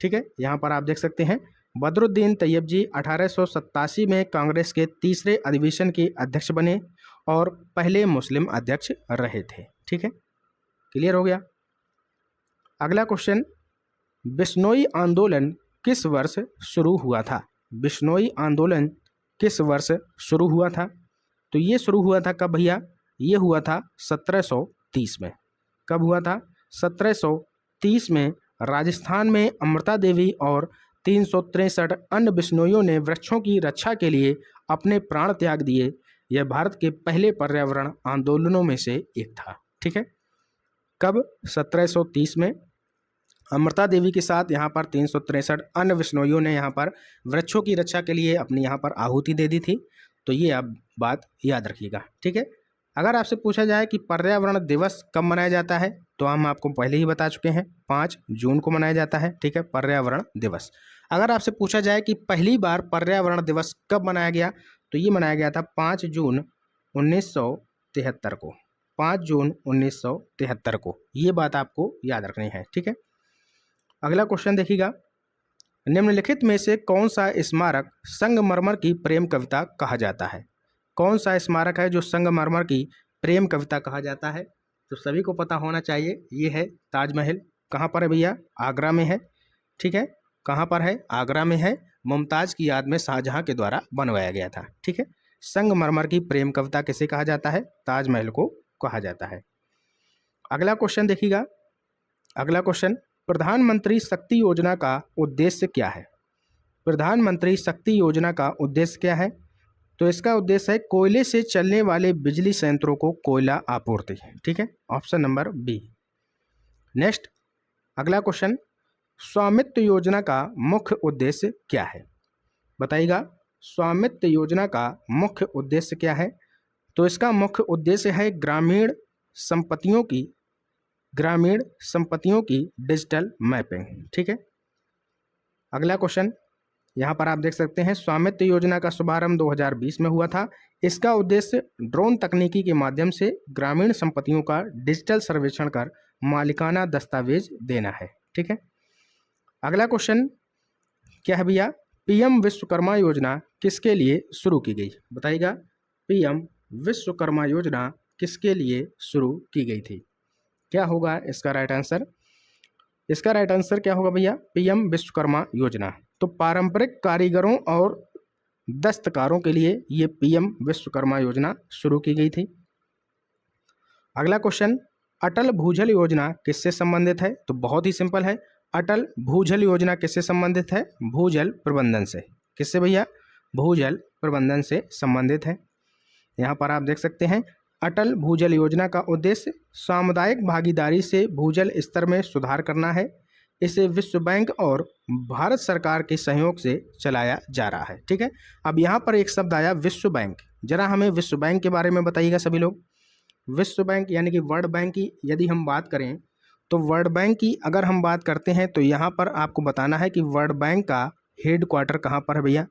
ठीक है। यहाँ पर आप देख सकते हैं बदरुद्दीन तैयब जी 1887 में कांग्रेस के तीसरे अधिवेशन के अध्यक्ष बने और पहले मुस्लिम अध्यक्ष रहे थे, ठीक है। क्लियर हो गया। अगला क्वेश्चन, बिश्नोई आंदोलन किस वर्ष शुरू हुआ था? बिश्नोई आंदोलन किस वर्ष शुरू हुआ था? तो ये शुरू हुआ था कब भैया? ये हुआ था 1730 में। कब हुआ था? 1730 में राजस्थान में अमृता देवी और 363 अन्य बिश्नोइयों ने वृक्षों की रक्षा के लिए अपने प्राण त्याग दिए। यह भारत के पहले पर्यावरण आंदोलनों में से एक था, ठीक है। कब? 1730 में अमृता देवी के साथ यहाँ पर 363 अन्य बिश्नोइयों ने यहाँ पर वृक्षों की रक्षा के लिए अपनी यहाँ पर आहुति दे दी थी। तो ये आप बात याद रखिएगा, ठीक है। अगर आपसे पूछा जाए कि पर्यावरण दिवस कब मनाया जाता है, तो हम आपको पहले ही बता चुके हैं, 5 जून को मनाया जाता है, ठीक है, पर्यावरण दिवस। अगर आपसे पूछा जाए कि पहली बार पर्यावरण दिवस कब मनाया गया, तो ये मनाया गया था 5 जून 1973 को। 5 जून 1973 को। ये बात आपको याद रखनी है, ठीक है। अगला क्वेश्चन देखिएगा, निम्नलिखित में से कौन सा स्मारक संगमरमर की प्रेम कविता कहा जाता है? कौन सा स्मारक है जो संगमरमर की प्रेम कविता कहा जाता है? तो सभी को पता होना चाहिए, ये है ताजमहल। कहाँ पर है भैया? आगरा में है, ठीक है। कहाँ पर है? आगरा में है। मुमताज़ की याद में शाहजहां के द्वारा बनवाया गया था, ठीक है। संगमरमर की प्रेम कविता किसे कहा जाता है? ताजमहल को कहा जाता है। अगला क्वेश्चन देखिएगा। अगला क्वेश्चन, प्रधानमंत्री शक्ति योजना का उद्देश्य क्या है? प्रधानमंत्री शक्ति योजना का उद्देश्य क्या है? तो इसका उद्देश्य है कोयले से चलने वाले बिजली संयंत्रों को कोयला आपूर्ति, ठीक है। Option number B. नेक्स्ट अगला क्वेश्चन, स्वामित्व योजना का मुख्य उद्देश्य क्या है? बताइएगा, स्वामित्व योजना का मुख्य उद्देश्य क्या है? तो इसका मुख्य उद्देश्य है ग्रामीण संपत्तियों की डिजिटल मैपिंग, ठीक है। अगला क्वेश्चन, यहाँ पर आप देख सकते हैं स्वामित्व योजना का शुभारंभ 2020 में हुआ था। इसका उद्देश्य ड्रोन तकनीकी के माध्यम से ग्रामीण संपत्तियों का डिजिटल सर्वेक्षण कर मालिकाना दस्तावेज देना है, ठीक है। अगला क्वेश्चन क्या है भैया? पीएम विश्वकर्मा योजना किसके लिए शुरू की गई? बताइएगा, पीएम विश्वकर्मा योजना किसके लिए शुरू की गई थी? क्या होगा इसका राइट आंसर? इसका राइट आंसर क्या होगा भैया? पीएम विश्वकर्मा योजना। तो पारंपरिक कारीगरों और दस्तकारों के लिए ये पीएम विश्वकर्मा योजना शुरू की गई थी। अगला क्वेश्चन, अटल भूजल योजना किससे संबंधित है? तो बहुत ही सिंपल है, अटल भूजल योजना किससे संबंधित है? भूजल प्रबंधन से। किससे भैया? भूजल प्रबंधन से संबंधित है। यहाँ पर आप देख सकते हैं अटल भूजल योजना का उद्देश्य सामुदायिक भागीदारी से भूजल स्तर में सुधार करना है। इसे विश्व बैंक और भारत सरकार के सहयोग से चलाया जा रहा है, ठीक है। अब यहाँ पर एक शब्द आया विश्व बैंक। जरा हमें विश्व बैंक के बारे में बताइएगा सभी लोग। विश्व बैंक यानी कि वर्ल्ड बैंक की यदि हम बात करें तो वर्ल्ड बैंक की अगर हम बात करते हैं तो यहाँ पर आपको बताना है कि वर्ल्ड बैंक का हेड क्वार्टर कहाँ पर है भैया?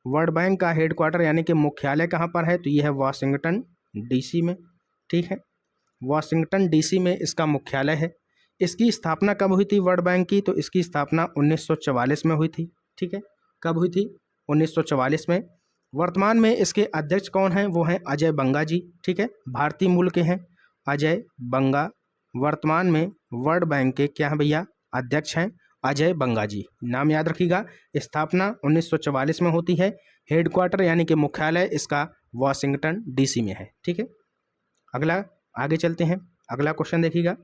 वर्ल्ड बैंक का हेड क्वार्टर यानी कि मुख्यालय कहाँ पर है? तो ये है वाशिंगटन डीसी में, ठीक है। वाशिंगटन डीसी में इसका मुख्यालय है। इसकी स्थापना कब हुई थी वर्ल्ड बैंक की? तो इसकी स्थापना 1944 में हुई थी, ठीक है। कब हुई थी? 1944 में। वर्तमान में इसके अध्यक्ष कौन हैं? वो हैं अजय बंगा जी, ठीक है। भारतीय मूल के हैं अजय बंगा। वर्तमान में वर्ल्ड बैंक के क्या हैं भैया? अध्यक्ष हैं अजय बंगा जी। नाम याद रखिएगा। स्थापना 1944 में होती है। हेड क्वार्टर यानी कि मुख्यालय इसका वाशिंगटन डीसी में है, ठीक है। अगला आगे चलते हैं। अगला क्वेश्चन देखिएगा,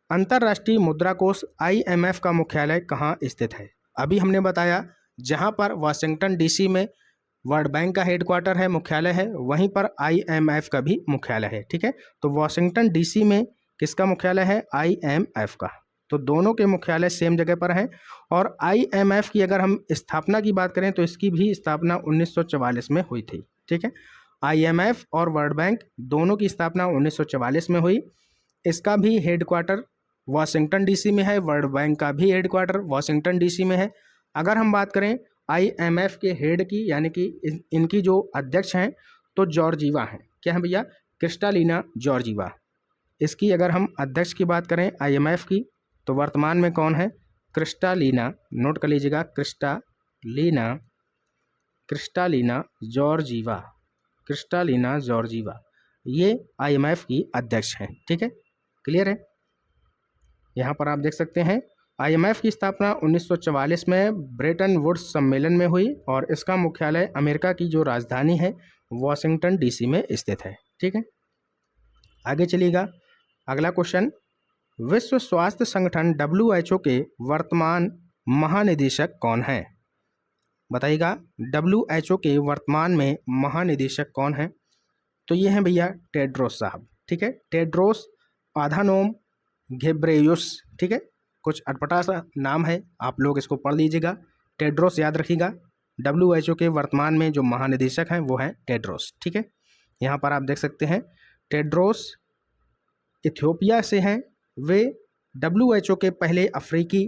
अंतर्राष्ट्रीय मुद्रा कोष IMF का मुख्यालय कहाँ स्थित है? अभी हमने बताया जहाँ पर वाशिंगटन डीसी में वर्ल्ड बैंक का हेड क्वार्टर है, मुख्यालय है, वहीं पर IMF का भी मुख्यालय है, ठीक है। तो वाशिंगटन डीसी में किसका मुख्यालय है? IMF का। तो दोनों के मुख्यालय सेम जगह पर हैं। और IMF की अगर हम स्थापना की बात करें तो इसकी भी स्थापना 1944 में हुई थी। ठीक है, IMF और वर्ल्ड बैंक दोनों की स्थापना 1944 में हुई। इसका भी हेडक्वार्टर वाशिंगटन DC में है, वर्ल्ड बैंक का भी हेडक्वार्टर वाशिंगटन DC में है। अगर हम बात करें IMF के हेड की, यानी कि इनकी जो अध्यक्ष हैं, तो जॉर्जिवा हैं। क्या है भैया? Kristalina Georgieva. इसकी अगर हम अध्यक्ष की बात करें IMF की, तो वर्तमान में कौन है? क्रिस्टालिना, नोट कर लीजिएगा, क्रिस्टालिना जॉर्जिवा, क्रिस्टालिना जॉर्जिवा, ये IMF की अध्यक्ष हैं। ठीक है, क्लियर है? यहाँ पर आप देख सकते हैं IMF की स्थापना 1944 में ब्रेटन वुड्स सम्मेलन में हुई और इसका मुख्यालय अमेरिका की जो राजधानी है वाशिंगटन DC में स्थित है। ठीक है, आगे चलिएगा। अगला क्वेश्चन, विश्व स्वास्थ्य संगठन WHO के वर्तमान महानिदेशक कौन है? बताइएगा, WHO के वर्तमान में महानिदेशक कौन है? तो ये हैं भैया टेड्रोस साहब। ठीक है, टेड्रोस अधानोम घेब्रेयेसस। ठीक है, कुछ अटपटा सा नाम है, आप लोग इसको पढ़ लीजिएगा। टेड्रोस याद रखिएगा। WHO के वर्तमान में जो महानिदेशक हैं वो हैं टेड्रोस। ठीक है, यहाँ पर आप देख सकते हैं टेड्रोस इथियोपिया से हैं। वे WHO के पहले अफ्रीकी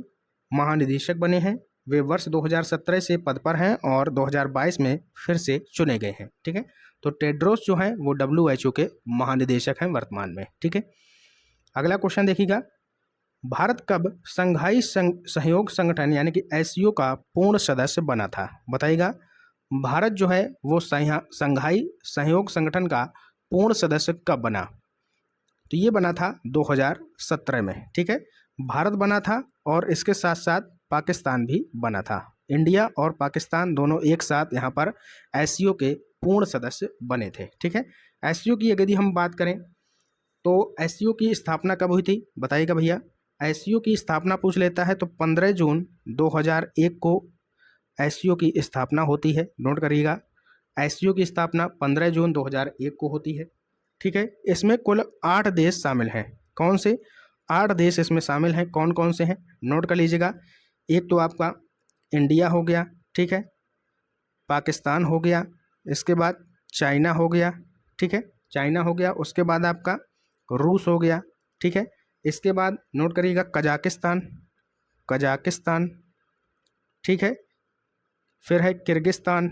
महानिदेशक बने हैं। वे वर्ष 2017 से पद पर हैं और 2022 में फिर से चुने गए हैं। ठीक है, तो टेड्रोस जो हैं वो WHO के महानिदेशक हैं वर्तमान में। ठीक है, अगला क्वेश्चन देखिएगा, भारत कब संघाई सहयोग संगठन यानी कि SCO का पूर्ण सदस्य बना था? बताइएगा, भारत जो है वो संघाई सहयोग संगठन का पूर्ण सदस्य कब बना? तो ये बना था 2017 में। ठीक है, भारत बना था और इसके साथ साथ पाकिस्तान भी बना था। इंडिया और पाकिस्तान दोनों एक साथ यहाँ पर SCO के पूर्ण सदस्य बने थे। ठीक है, SCO की यदि हम बात करें तो SCO की स्थापना कब हुई थी? बताइएगा भैया। SCO की स्थापना पूछ लेता है तो 15 जून 2001 को SCO की स्थापना होती है। नोट करिएगा, SCO की स्थापना 15 जून 2001 को होती है। ठीक है, इसमें कुल 8 देश शामिल हैं। कौन से 8 देश इसमें शामिल हैं? कौन कौन से हैं? नोट कर लीजिएगा। एक तो आपका इंडिया हो गया, ठीक है, पाकिस्तान हो गया, इसके बाद चाइना हो गया, ठीक है, चाइना हो गया, उसके बाद आपका रूस हो गया, ठीक है, इसके बाद नोट करिएगा कजाकिस्तान, कजाकिस्तान, ठीक है, फिर है किर्गिस्तान,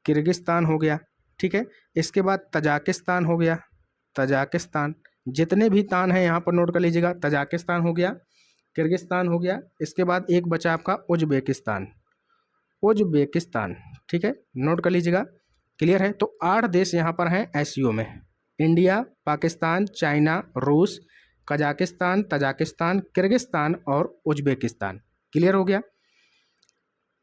किर्गिस्तान हो गया, ठीक है, इसके बाद तजाकिस्तान हो गया, तजाकिस्तान, जितने भी तान हैं यहाँ पर नोट कर लीजिएगा। तजाकिस्तान हो गया, किर्गिस्तान हो गया, इसके बाद एक बचा आपका उज्बेकिस्तान, उज्बेकिस्तान, ठीक है, नोट कर लीजिएगा। क्लियर है? तो 8 देश यहाँ पर हैं SCO में, इंडिया, पाकिस्तान, चाइना, रूस, कजाकिस्तान, तजाकिस्तान, किर्गिस्तान और उज्बेकिस्तान। क्लियर हो गया?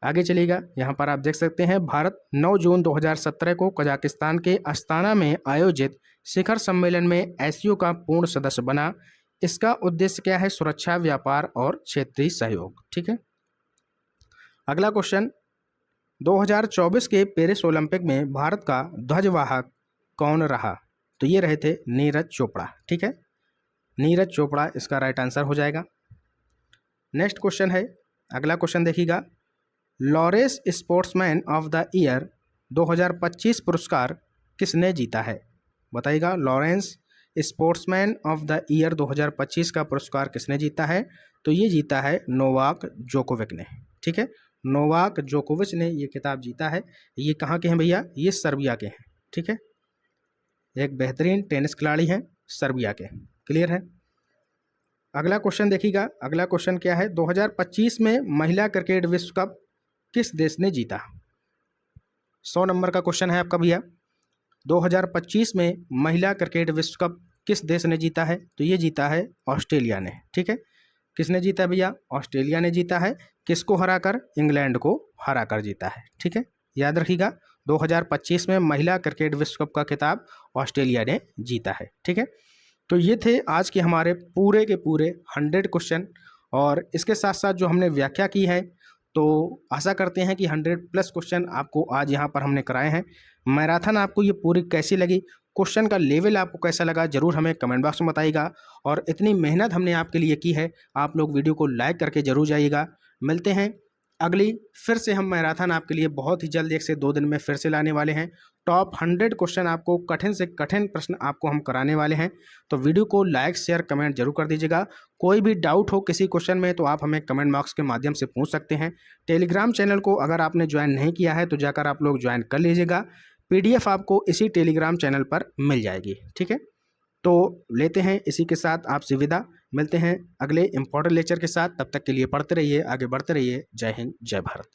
आगे चलिएगा। यहाँ पर आप देख सकते हैं भारत 9 जून 2017 को कजाकिस्तान के अस्ताना में आयोजित शिखर सम्मेलन में SCO का पूर्ण सदस्य बना। इसका उद्देश्य क्या है? सुरक्षा, व्यापार और क्षेत्रीय सहयोग। ठीक है, अगला क्वेश्चन, 2024 के पेरिस ओलंपिक में भारत का ध्वजवाहक कौन रहा? तो ये रहे थे नीरज चोपड़ा। ठीक है, नीरज चोपड़ा इसका राइट आंसर हो जाएगा। नेक्स्ट क्वेश्चन है, अगला क्वेश्चन देखिएगा, Lawrence sportsman of the year 2025 पुरस्कार किसने जीता है? बताइएगा, Lawrence sportsman of the year 2025 का पुरस्कार किसने जीता है? तो ये जीता है नोवाक जोकोविक ने। ठीक है, नोवाक जोकोविच ने ये खिताब जीता है। ये कहाँ के हैं भैया? ये सर्बिया के हैं। ठीक है, एक बेहतरीन टेनिस खिलाड़ी हैं सर्बिया के। क्लियर है? अगला क्वेश्चन देखिएगा, अगला क्वेश्चन क्या है, 2025 में महिला क्रिकेट विश्व कप किस देश ने जीता? 100 नंबर का क्वेश्चन है आपका भैया। 2025 में महिला क्रिकेट विश्व कप किस देश ने जीता है? तो ये जीता है ऑस्ट्रेलिया ने। ठीक है, किसने जीता भैया? ऑस्ट्रेलिया ने जीता है। किसको हराकर? इंग्लैंड को हराकर जीता है। ठीक है, याद रखिएगा, 2025 में महिला क्रिकेट विश्व कप का खिताब ऑस्ट्रेलिया ने जीता है। ठीक है, तो ये थे आज के हमारे पूरे के पूरे 100 क्वेश्चन, और इसके साथ साथ जो हमने व्याख्या की है, तो आशा करते हैं कि 100+ क्वेश्चन आपको आज यहाँ पर हमने कराए हैं। मैराथन आपको ये पूरी कैसी लगी क्वेश्चन का लेवल आपको कैसा लगा ज़रूर हमें कमेंट बॉक्स में बताइएगा। और इतनी मेहनत हमने आपके लिए की है, आप लोग वीडियो को लाइक करके ज़रूर जाइएगा। मिलते हैं अगली फिर से हम मैराथन आपके लिए बहुत ही जल्द 1 से 2 दिन में फिर से लाने वाले हैं। टॉप 100 क्वेश्चन आपको कठिन से कठिन प्रश्न आपको हम कराने वाले हैं। तो वीडियो को लाइक शेयर कमेंट जरूर कर दीजिएगा। कोई भी डाउट हो किसी क्वेश्चन में तो आप हमें कमेंट बॉक्स के माध्यम से पूछ सकते हैं। टेलीग्राम चैनल को अगर आपने ज्वाइन नहीं किया है तो जाकर आप लोग ज्वाइन कर लीजिएगा। PDF आपको इसी टेलीग्राम चैनल पर मिल जाएगी, ठीक है। तो लेते हैं इसी के साथ आपसे विदा। मिलते हैं अगले इंपॉर्टेंट लेक्चर के साथ, तब तक के लिए पढ़ते रहिए, आगे बढ़ते रहिए। जय हिंद, जय भारत।